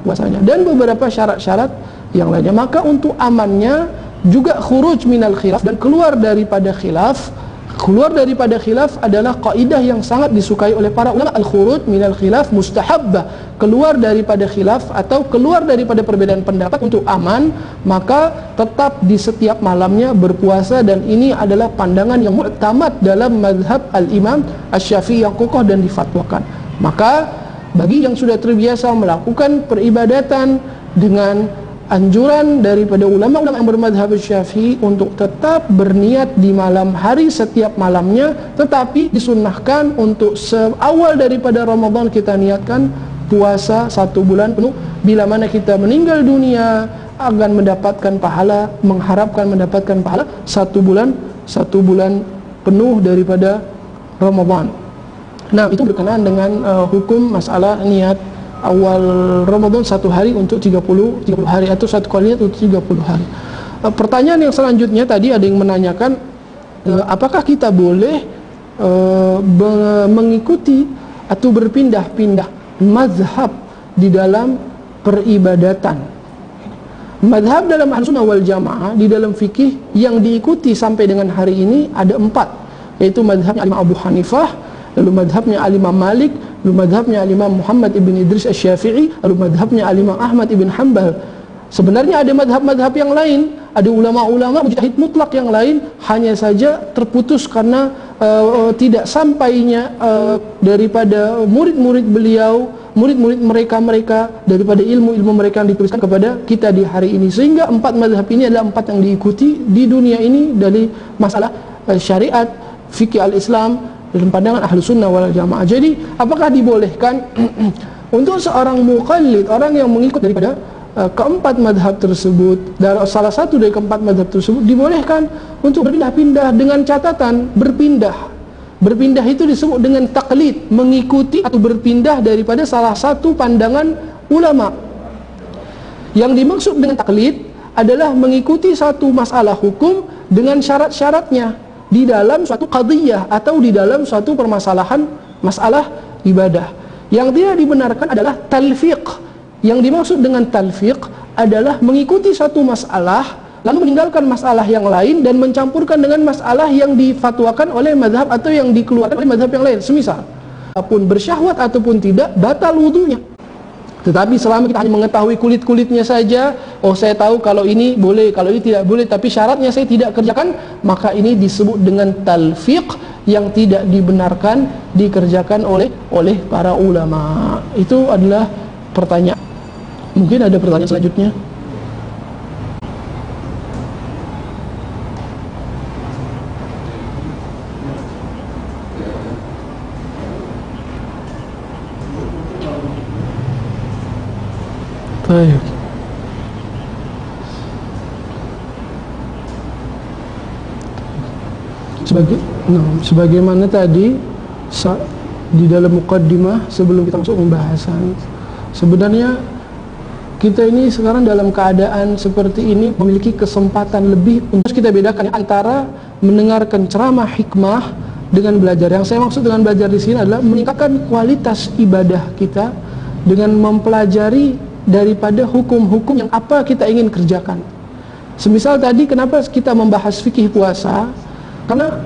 puasanya. Dan beberapa syarat-syarat yang lainnya. Maka untuk amannya juga khuruj minal khilaf, dan keluar daripada khilaf. Keluar daripada khilaf adalah kaidah yang sangat disukai oleh para ulama. Al-khuruj minal khilaf mustahabbah, keluar daripada khilaf atau keluar daripada perbedaan pendapat untuk aman, maka tetap di setiap malamnya berpuasa. Dan ini adalah pandangan yang mu'tamad dalam mazhab Al-Imam Asy-Syafi'i yang kokoh dan difatwakan. Maka bagi yang sudah terbiasa melakukan peribadatan dengan anjuran daripada ulama-ulama yang bermadhab Syafi'i untuk tetap berniat di malam hari setiap malamnya, tetapi disunnahkan untuk awal daripada Ramadan kita niatkan puasa 1 bulan penuh. Bila mana kita meninggal dunia akan mendapatkan pahala, mengharapkan mendapatkan pahala 1 bulan penuh daripada Ramadan. Nah, itu berkenaan dengan hukum masalah niat awal Ramadan 1 hari untuk 30 hari atau 1 kali niat untuk 30 hari. Pertanyaan yang selanjutnya tadi ada yang menanyakan apakah kita boleh mengikuti atau berpindah-pindah mazhab di dalam peribadatan. Mazhab dalam Ahlussunnah wal Jamaah di dalam fikih yang diikuti sampai dengan hari ini ada 4, yaitu mazhabnya Imam Abu Hanifah, lalu mazhabnya Imam Malik, lalu mazhabnya Imam Muhammad ibn Idris Asy-Syafi'i, lalu mazhabnya Imam Ahmad ibn Hanbal. Sebenarnya ada mazhab-mazhab yang lain, ada ulama-ulama mujtahid mutlak yang lain, hanya saja terputus karena tidak sampainya daripada murid-murid beliau, murid-murid mereka daripada ilmu-ilmu mereka yang dituliskan kepada kita di hari ini. Sehingga 4 mazhab ini adalah 4 yang diikuti di dunia ini dari masalah syariat, fikih al-Islam dalam pandangan Ahlussunnah wal Jamaah. Jadi apakah dibolehkan untuk seorang muqallid, orang yang mengikut daripada keempat madhab tersebut, dari salah satu dari keempat madhab tersebut, dibolehkan untuk berpindah-pindah dengan catatan berpindah itu disebut dengan taklid, mengikuti atau berpindah daripada salah satu pandangan ulama. Yang dimaksud dengan taklid adalah mengikuti satu masalah hukum dengan syarat-syaratnya di dalam suatu qadiyah atau di dalam suatu permasalahan masalah ibadah. Yang tidak dibenarkan adalah talfiq. Yang dimaksud dengan talfiq adalah mengikuti satu masalah lalu meninggalkan masalah yang lain dan mencampurkan dengan masalah yang difatwakan oleh mazhab atau yang dikeluarkan oleh mazhab yang lain. Semisal, apapun bersyahwat ataupun tidak, batal wudunya. Tetapi selama kita hanya mengetahui kulit-kulitnya saja, oh saya tahu kalau ini boleh, kalau ini tidak boleh, tapi syaratnya saya tidak kerjakan, maka ini disebut dengan talfiq yang tidak dibenarkan dikerjakan oleh para ulama. Itu adalah pertanyaan. Mungkin ada pertanyaan selanjutnya. Baik. Sebagaimana tadi di dalam muqaddimah sebelum kita masuk pembahasan, sebenarnya kita ini sekarang dalam keadaan seperti ini memiliki kesempatan lebih untuk kita bedakan antara mendengarkan ceramah hikmah dengan belajar. Yang saya maksud dengan belajar di sini adalah meningkatkan kualitas ibadah kita dengan mempelajari daripada hukum-hukum yang apa kita ingin kerjakan. Semisal tadi kenapa kita membahas fikih puasa? Karena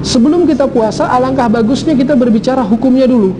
sebelum kita puasa alangkah bagusnya kita berbicara hukumnya dulu,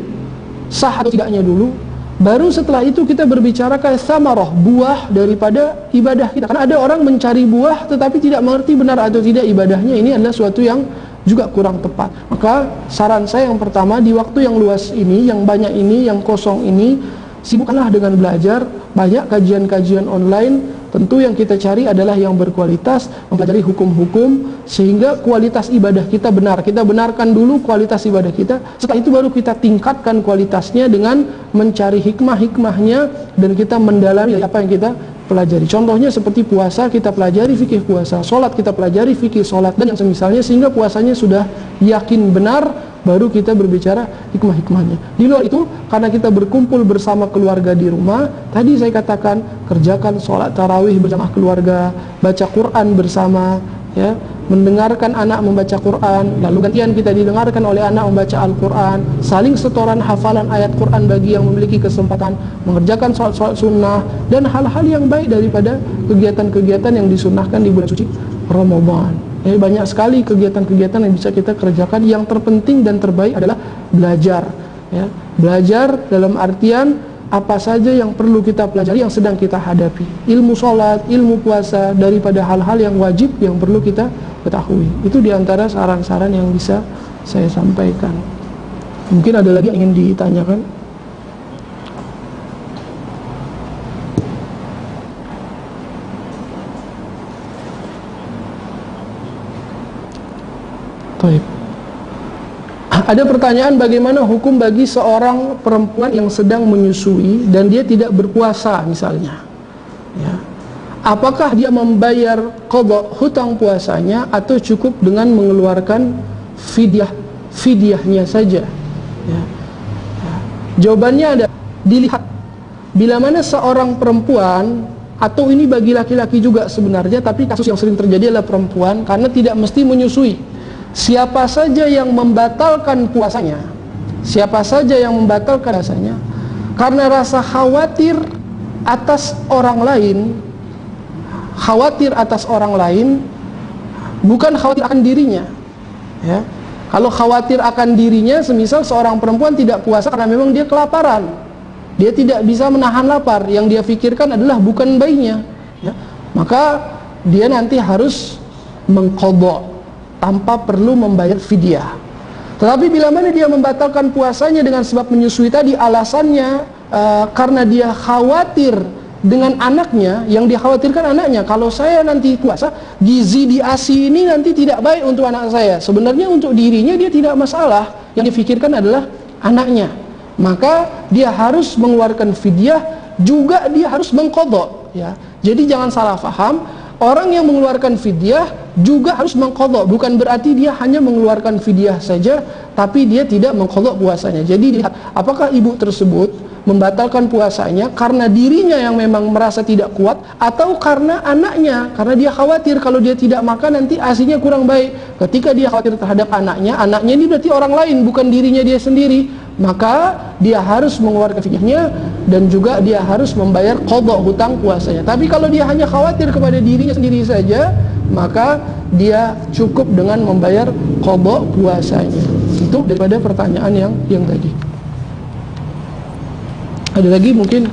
sah atau tidaknya dulu. Baru setelah itu kita berbicara samarah, buah daripada ibadah kita. Karena ada orang mencari buah tetapi tidak mengerti benar atau tidak ibadahnya. Ini adalah suatu yang juga kurang tepat. Maka saran saya yang pertama, di waktu yang luas ini, yang banyak ini, yang kosong ini, sibukkanlah dengan belajar. Banyak kajian-kajian online. Tentu yang kita cari adalah yang berkualitas, mempelajari hukum-hukum sehingga kualitas ibadah kita benar. Kita benarkan dulu kualitas ibadah kita. Setelah itu baru kita tingkatkan kualitasnya dengan mencari hikmah-hikmahnya dan kita mendalami apa yang kita pelajari. Contohnya seperti puasa, kita pelajari fikih puasa. Sholat, kita pelajari fikih sholat dan yang semisalnya, sehingga puasanya sudah yakin benar, baru kita berbicara hikmah-hikmahnya. Di luar itu, karena kita berkumpul bersama keluarga di rumah, tadi saya katakan, kerjakan sholat tarawih bersama keluarga, baca Quran bersama, ya, mendengarkan anak membaca Quran, lalu gantian kita didengarkan oleh anak membaca Al-Quran, saling setoran hafalan ayat Quran bagi yang memiliki kesempatan, mengerjakan sholat-sholat sunnah, dan hal-hal yang baik daripada kegiatan-kegiatan yang disunnahkan di bulan suci Ramadan. Banyak sekali kegiatan-kegiatan yang bisa kita kerjakan. Yang terpenting dan terbaik adalah belajar, ya. Belajar dalam artian apa saja yang perlu kita pelajari, yang sedang kita hadapi. Ilmu sholat, ilmu puasa, daripada hal-hal yang wajib yang perlu kita ketahui. Itu diantara saran-saran yang bisa saya sampaikan. Mungkin ada lagi yang ingin ditanyakan? Baik. Ada pertanyaan, bagaimana hukum bagi seorang perempuan yang sedang menyusui dan dia tidak berpuasa misalnya, ya. Apakah dia membayar qadha hutang puasanya atau cukup dengan mengeluarkan fidyahnya saja, ya. Jawabannya ada, dilihat bila mana seorang perempuan, atau ini bagi laki-laki juga sebenarnya, tapi kasus yang sering terjadi adalah perempuan karena tidak mesti menyusui. Siapa saja yang membatalkan puasanya, siapa saja yang membatalkan puasanya karena rasa khawatir atas orang lain, bukan khawatir akan dirinya, ya. Kalau khawatir akan dirinya, semisal seorang perempuan tidak puasa karena memang dia kelaparan, dia tidak bisa menahan lapar, yang dia pikirkan adalah bukan bayinya, ya. Maka dia nanti harus mengqadha tanpa perlu membayar fidyah. Tetapi bila mana dia membatalkan puasanya dengan sebab menyusui tadi, alasannya karena dia khawatir dengan anaknya, yang dikhawatirkan anaknya, kalau saya nanti puasa, gizi di ASI ini nanti tidak baik untuk anak saya. Sebenarnya untuk dirinya dia tidak masalah, yang difikirkan adalah anaknya. Maka dia harus mengeluarkan fidyah, juga dia harus mengqadha, ya. Jadi jangan salah faham, orang yang mengeluarkan fidyah juga harus mengqadha, bukan berarti dia hanya mengeluarkan fidyah saja tapi dia tidak mengqadha puasanya. Jadi lihat, apakah ibu tersebut membatalkan puasanya karena dirinya yang memang merasa tidak kuat, atau karena anaknya, karena dia khawatir kalau dia tidak makan nanti ASInya kurang baik. Ketika dia khawatir terhadap anaknya ini berarti orang lain, bukan dirinya dia sendiri, maka dia harus mengeluarkan fidyahnya dan juga dia harus membayar qadha hutang puasanya. Tapi kalau dia hanya khawatir kepada dirinya sendiri saja, maka dia cukup dengan membayar qadha puasanya. Itu daripada pertanyaan yang tadi. Ada lagi mungkin?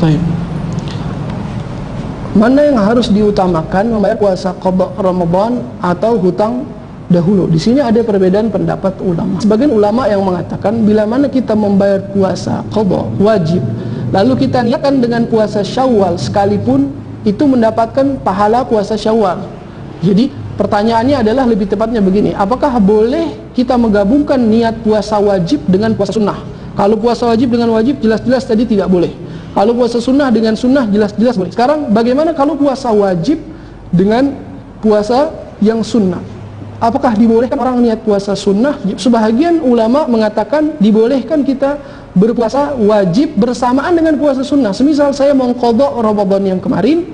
Baik. Mana yang harus diutamakan, membayar puasa qadha Ramadan atau hutang dahulu? Di sini ada perbedaan pendapat ulama. Sebagian ulama yang mengatakan bila mana kita membayar puasa qadha wajib, lalu kita niatkan dengan puasa Syawal sekalipun, itu mendapatkan pahala puasa Syawal. Jadi pertanyaannya adalah lebih tepatnya begini, apakah boleh kita menggabungkan niat puasa wajib dengan puasa sunnah? Kalau puasa wajib dengan wajib, jelas-jelas tadi tidak boleh. Kalau puasa sunnah dengan sunnah, jelas-jelas boleh. Sekarang bagaimana kalau puasa wajib dengan puasa yang sunnah? Apakah dibolehkan orang niat puasa sunnah? Sebahagian ulama mengatakan dibolehkan kita berpuasa wajib bersamaan dengan puasa sunnah. Semisal saya mengqadha Ramadan yang kemarin,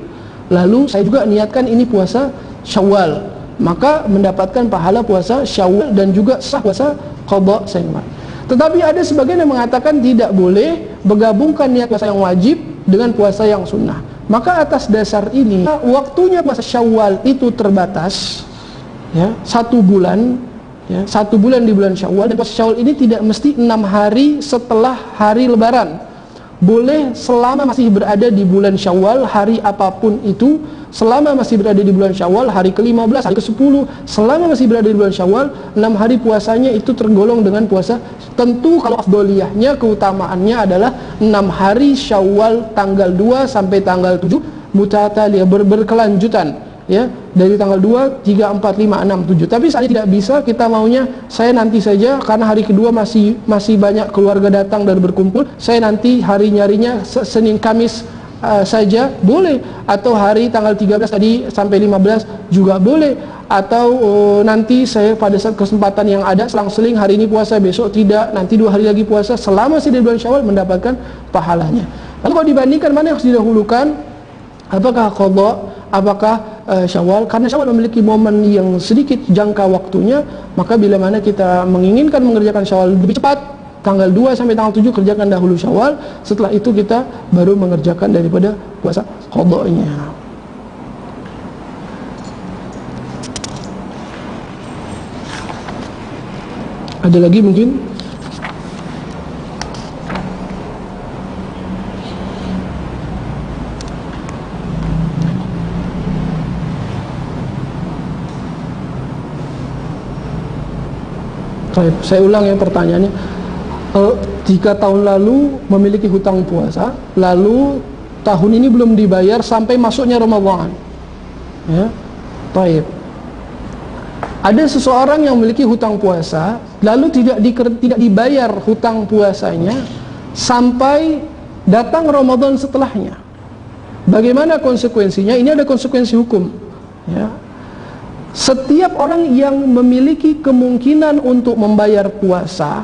lalu saya juga niatkan ini puasa Syawal, maka mendapatkan pahala puasa Syawal dan juga sah puasa qadha saya kemarin. Tetapi ada sebagian yang mengatakan tidak boleh menggabungkan niat puasa yang wajib dengan puasa yang sunnah. Maka atas dasar ini, waktunya puasa Syawal itu terbatas, ya, 1 bulan, ya, 1 bulan di bulan Syawal. Dan puasa Syawal ini tidak mesti 6 hari setelah hari Lebaran. Boleh selama masih berada di bulan Syawal, hari apapun itu, selama masih berada di bulan Syawal, hari ke-15, hari ke-10, selama masih berada di bulan Syawal, 6 hari puasanya itu tergolong dengan puasa. Tentu kalau afdoliyahnya, keutamaannya adalah 6 hari Syawal tanggal 2 sampai tanggal 7 mutataliyah, berkelanjutan, ya, dari tanggal 2, 3, 4, 5, 6, 7. Tapi saat ini tidak bisa, kita maunya saya nanti saja karena hari kedua masih banyak keluarga datang dan berkumpul, saya nanti hari nyarinya Senin Kamis saja boleh, atau hari tanggal 13 tadi sampai 15 juga boleh, atau nanti saya pada saat kesempatan yang ada selang-seling, hari ini puasa, besok tidak, nanti 2 hari lagi puasa, selama masih di bulan Syawal mendapatkan pahalanya. Lalu kalau dibandingkan mana yang harus didahulukan, apakah qadha, apakah Syawal? Karena Syawal memiliki momen yang sedikit jangka waktunya, maka bila mana kita menginginkan mengerjakan Syawal lebih cepat, tanggal 2 sampai tanggal 7 kerjakan dahulu Syawal, setelah itu kita baru mengerjakan daripada puasa qadha-nya. Ada lagi mungkin? Baik, saya ulang ya pertanyaannya. 3 tahun lalu memiliki hutang puasa, lalu tahun ini belum dibayar sampai masuknya Ramadan. Ya, baik. Ada seseorang yang memiliki hutang puasa, lalu tidak dibayar hutang puasanya sampai datang Ramadan setelahnya. Bagaimana konsekuensinya? Ini ada konsekuensi hukum. Ya. Setiap orang yang memiliki kemungkinan untuk membayar puasa,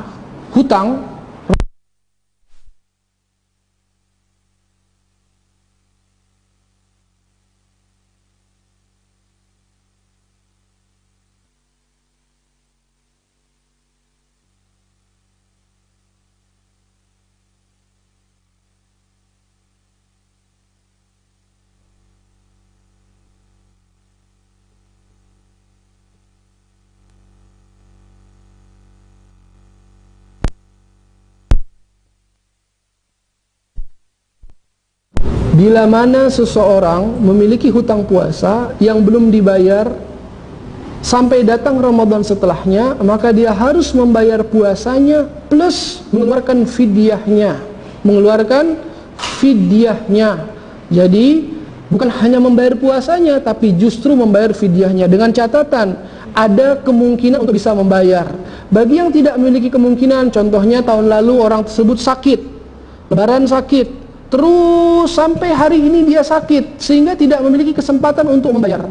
hutang, bila mana seseorang memiliki hutang puasa yang belum dibayar sampai datang Ramadan setelahnya, maka dia harus membayar puasanya plus mengeluarkan fidyahnya. Jadi bukan hanya membayar puasanya, tapi justru membayar fidyahnya, dengan catatan ada kemungkinan untuk bisa membayar. Bagi yang tidak memiliki kemungkinan, contohnya tahun lalu orang tersebut sakit, lebaran sakit, terus sampai hari ini dia sakit sehingga tidak memiliki kesempatan untuk membayar.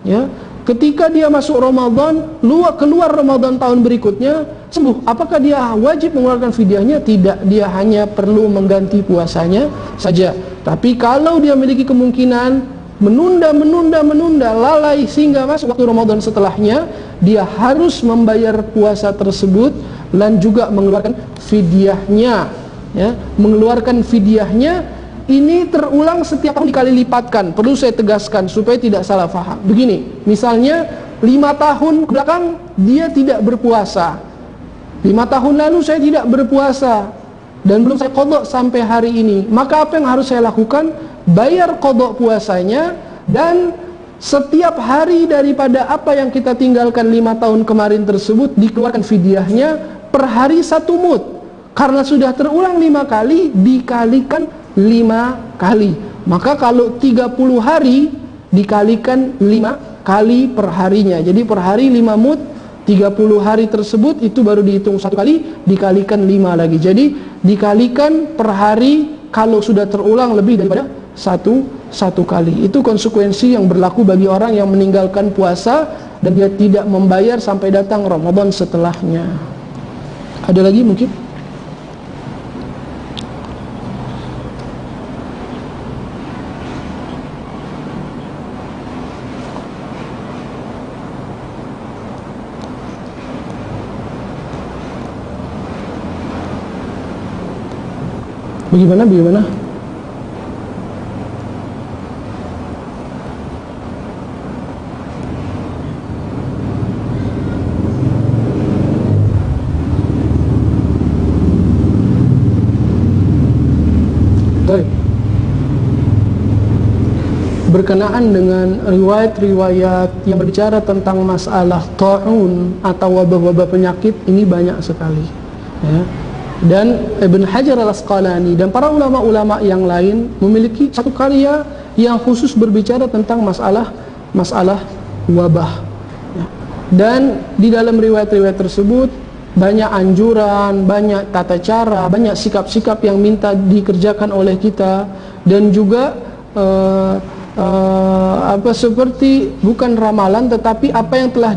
Ya, ketika dia masuk Ramadan, keluar Ramadan tahun berikutnya sembuh, apakah dia wajib mengeluarkan fidyahnya? Tidak, dia hanya perlu mengganti puasanya saja. Tapi kalau dia memiliki kemungkinan menunda, lalai sehingga masuk waktu Ramadan setelahnya, dia harus membayar puasa tersebut dan juga mengeluarkan fidyahnya. Ya, mengeluarkan fidyahnya ini terulang setiap tahun dikali lipatkan. Perlu saya tegaskan supaya tidak salah faham. Begini, misalnya 5 tahun ke belakang dia tidak berpuasa, 5 tahun lalu saya tidak berpuasa dan belum saya qadha sampai hari ini, maka apa yang harus saya lakukan? Bayar qadha puasanya, dan setiap hari daripada apa yang kita tinggalkan 5 tahun kemarin tersebut dikeluarkan fidyahnya per hari 1 mud. Karena sudah terulang 5 kali, dikalikan 5 kali. Maka kalau 30 hari dikalikan 5 kali per harinya. Jadi per hari 5 mud, 30 hari tersebut itu baru dihitung 1 kali, dikalikan 5 lagi. Jadi dikalikan per hari kalau sudah terulang lebih daripada satu kali. Itu konsekuensi yang berlaku bagi orang yang meninggalkan puasa dan dia tidak membayar sampai datang Ramadan setelahnya. Ada lagi mungkin? Bagaimana? Baik. Berkenaan dengan riwayat-riwayat yang berbicara tentang masalah ta'un atau wabah-wabah penyakit, ini banyak sekali. Ya. Dan Ibn Hajar al-Asqalani dan para ulama-ulama yang lain memiliki satu karya yang khusus berbicara tentang masalah wabah. Ya. Dan di dalam riwayat-riwayat tersebut banyak anjuran, banyak tata cara, banyak sikap-sikap yang minta dikerjakan oleh kita, dan juga seperti bukan ramalan tetapi apa yang telah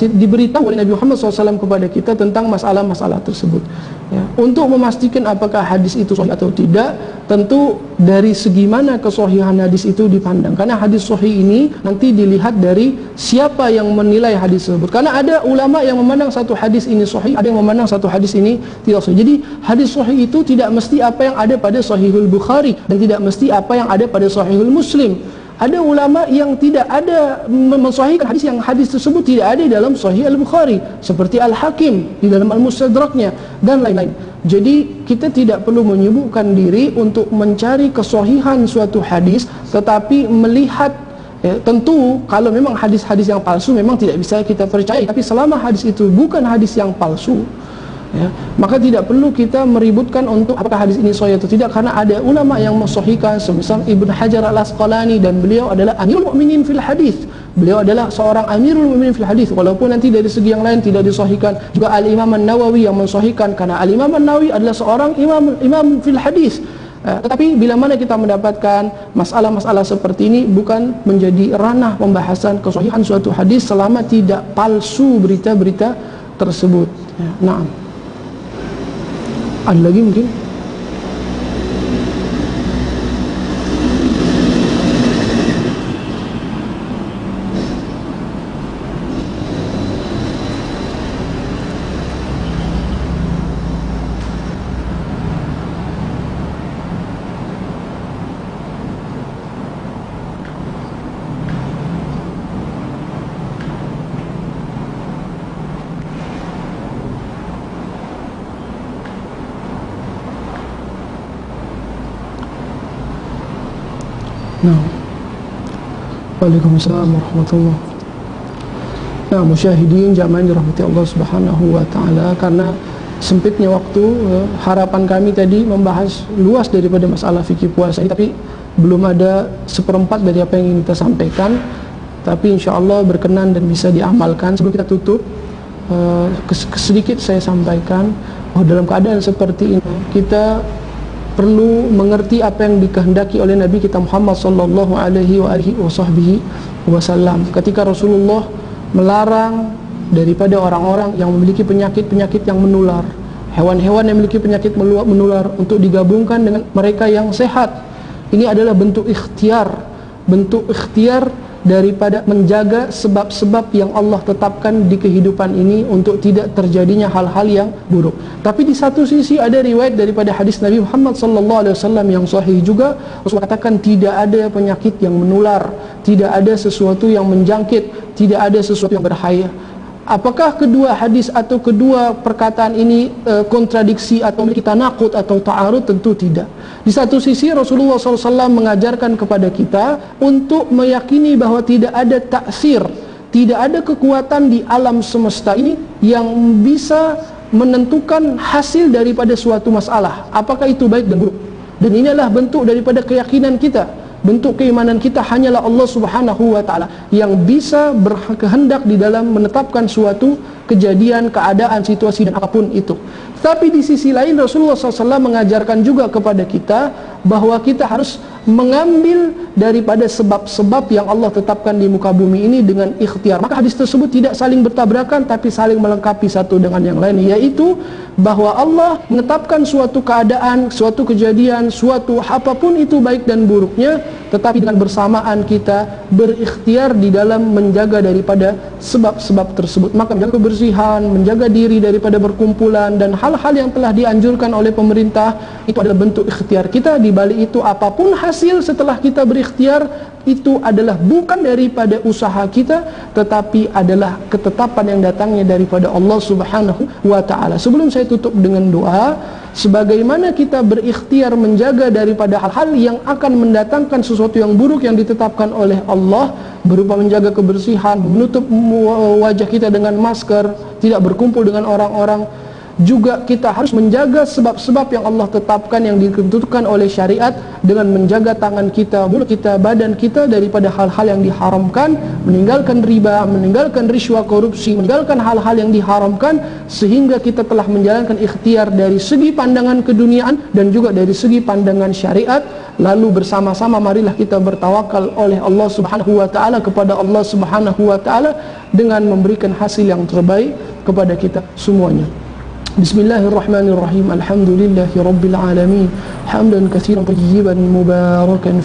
diberitahu oleh Nabi Muhammad SAW kepada kita tentang masalah-masalah tersebut. Ya. Untuk memastikan apakah hadis itu sahih atau tidak, tentu dari segi mana kesahihan hadis itu dipandang. Karena hadis sahih ini nanti dilihat dari siapa yang menilai hadis tersebut. Karena ada ulama yang memandang satu hadis ini sahih, ada yang memandang satu hadis ini tidak sahih. Jadi hadis sahih itu tidak mesti apa yang ada pada Sahihul Bukhari dan tidak mesti apa yang ada pada Sahihul Muslim. Ada ulama yang tidak ada mensahihkan hadis yang hadis tersebut tidak ada dalam Sahih Al-Bukhari, seperti Al-Hakim di dalam Al-Mustadraknya dan lain-lain. Jadi kita tidak perlu menyibukkan diri untuk mencari kesahihan suatu hadis, tetapi melihat Ya, tentu kalau memang hadis-hadis yang palsu memang tidak bisa kita percaya, tapi selama hadis itu bukan hadis yang palsu, ya, maka tidak perlu kita meributkan untuk apakah hadis ini sahih atau tidak, karena ada ulama yang mensahihkan, semisal Ibnu Hajar Al-Asqalani, dan beliau adalah Amirul Mukminin fil hadis. Beliau adalah seorang Amirul Mukminin fil hadis, walaupun nanti dari segi yang lain tidak disahihkan. Juga Al-Imam An-Nawawi yang mensahihkan, karena Al-Imam An-Nawawi adalah seorang imam fil hadis. Tetapi bila mana kita mendapatkan masalah-masalah seperti ini, bukan menjadi ranah pembahasan kesahihan suatu hadis selama tidak palsu berita-berita tersebut. Ya, nah, ada lagi mungkin? Nah, Waalaikumsalam warahmatullahi. Nah, musyahidin jamaah dirahmati Allah Subhanahu wa taala, karena sempitnya waktu, harapan kami tadi membahas luas daripada masalah fikih puasa, tapi belum ada seperempat dari apa yang ingin kita sampaikan. Tapi insyaallah berkenan dan bisa diamalkan. Sebelum kita tutup, sedikit saya sampaikan bahwa dalam keadaan seperti ini kita perlu mengerti apa yang dikehendaki oleh Nabi kita Muhammad sallallahu alaihi wasallam ketika Rasulullah melarang daripada orang-orang yang memiliki penyakit-penyakit yang menular, hewan-hewan yang memiliki penyakit menular, untuk digabungkan dengan mereka yang sehat. Ini adalah bentuk ikhtiar daripada menjaga sebab-sebab yang Allah tetapkan di kehidupan ini untuk tidak terjadinya hal-hal yang buruk. Tapi di satu sisi ada riwayat daripada hadis Nabi Muhammad SAW yang sahih juga. Rasulullah katakan tidak ada penyakit yang menular, tidak ada sesuatu yang menjangkit, tidak ada sesuatu yang berbahaya. Apakah kedua hadis atau kedua perkataan ini kontradiksi atau kita nakut atau ta'arud? Tentu tidak. Di satu sisi Rasulullah SAW mengajarkan kepada kita untuk meyakini bahwa tidak ada taksir, tidak ada kekuatan di alam semesta ini yang bisa menentukan hasil daripada suatu masalah, apakah itu baik dan buruk. Dan ini adalah bentuk daripada keyakinan kita, bentuk keimanan kita. Hanyalah Allah Subhanahu wa taala yang bisa berkehendak di dalam menetapkan suatu kejadian, keadaan, situasi dan apapun itu. Tapi di sisi lain Rasulullah SAW mengajarkan juga kepada kita bahwa kita harus mengambil daripada sebab-sebab yang Allah tetapkan di muka bumi ini dengan ikhtiar. Maka hadis tersebut tidak saling bertabrakan, tapi saling melengkapi satu dengan yang lain, yaitu bahwa Allah menetapkan suatu keadaan, suatu kejadian, suatu apapun itu baik dan buruknya, tetapi dengan bersamaan kita berikhtiar di dalam menjaga daripada sebab-sebab tersebut. Maka menjaga kebersihan, menjaga diri daripada berkumpulan dan hal-hal yang telah dianjurkan oleh pemerintah, itu adalah bentuk ikhtiar kita. Di balik itu apapun hasil setelah kita berikhtiar, itu adalah bukan daripada usaha kita, tetapi adalah ketetapan yang datangnya daripada Allah Subhanahu wa ta'ala. Sebelum saya tutup dengan doa, sebagaimana kita berikhtiar menjaga daripada hal-hal yang akan mendatangkan sesuatu yang buruk yang ditetapkan oleh Allah, berupa menjaga kebersihan, menutup wajah kita dengan masker, tidak berkumpul dengan orang-orang, juga kita harus menjaga sebab-sebab yang Allah tetapkan, yang ditentukan oleh syariat, dengan menjaga tangan kita, mulut kita, badan kita daripada hal-hal yang diharamkan, meninggalkan riba, meninggalkan riswa, korupsi, meninggalkan hal-hal yang diharamkan, sehingga kita telah menjalankan ikhtiar dari segi pandangan keduniaan dan juga dari segi pandangan syariat. Lalu bersama-sama marilah kita bertawakal oleh Allah Subhanahu wa ta'ala, kepada Allah Subhanahu wa ta'ala, dengan memberikan hasil yang terbaik kepada kita semuanya. Bismillahirrahmanirrahim. Alhamdulillahi rabbil alamin. Hamdan katsiran tayyiban mubarakan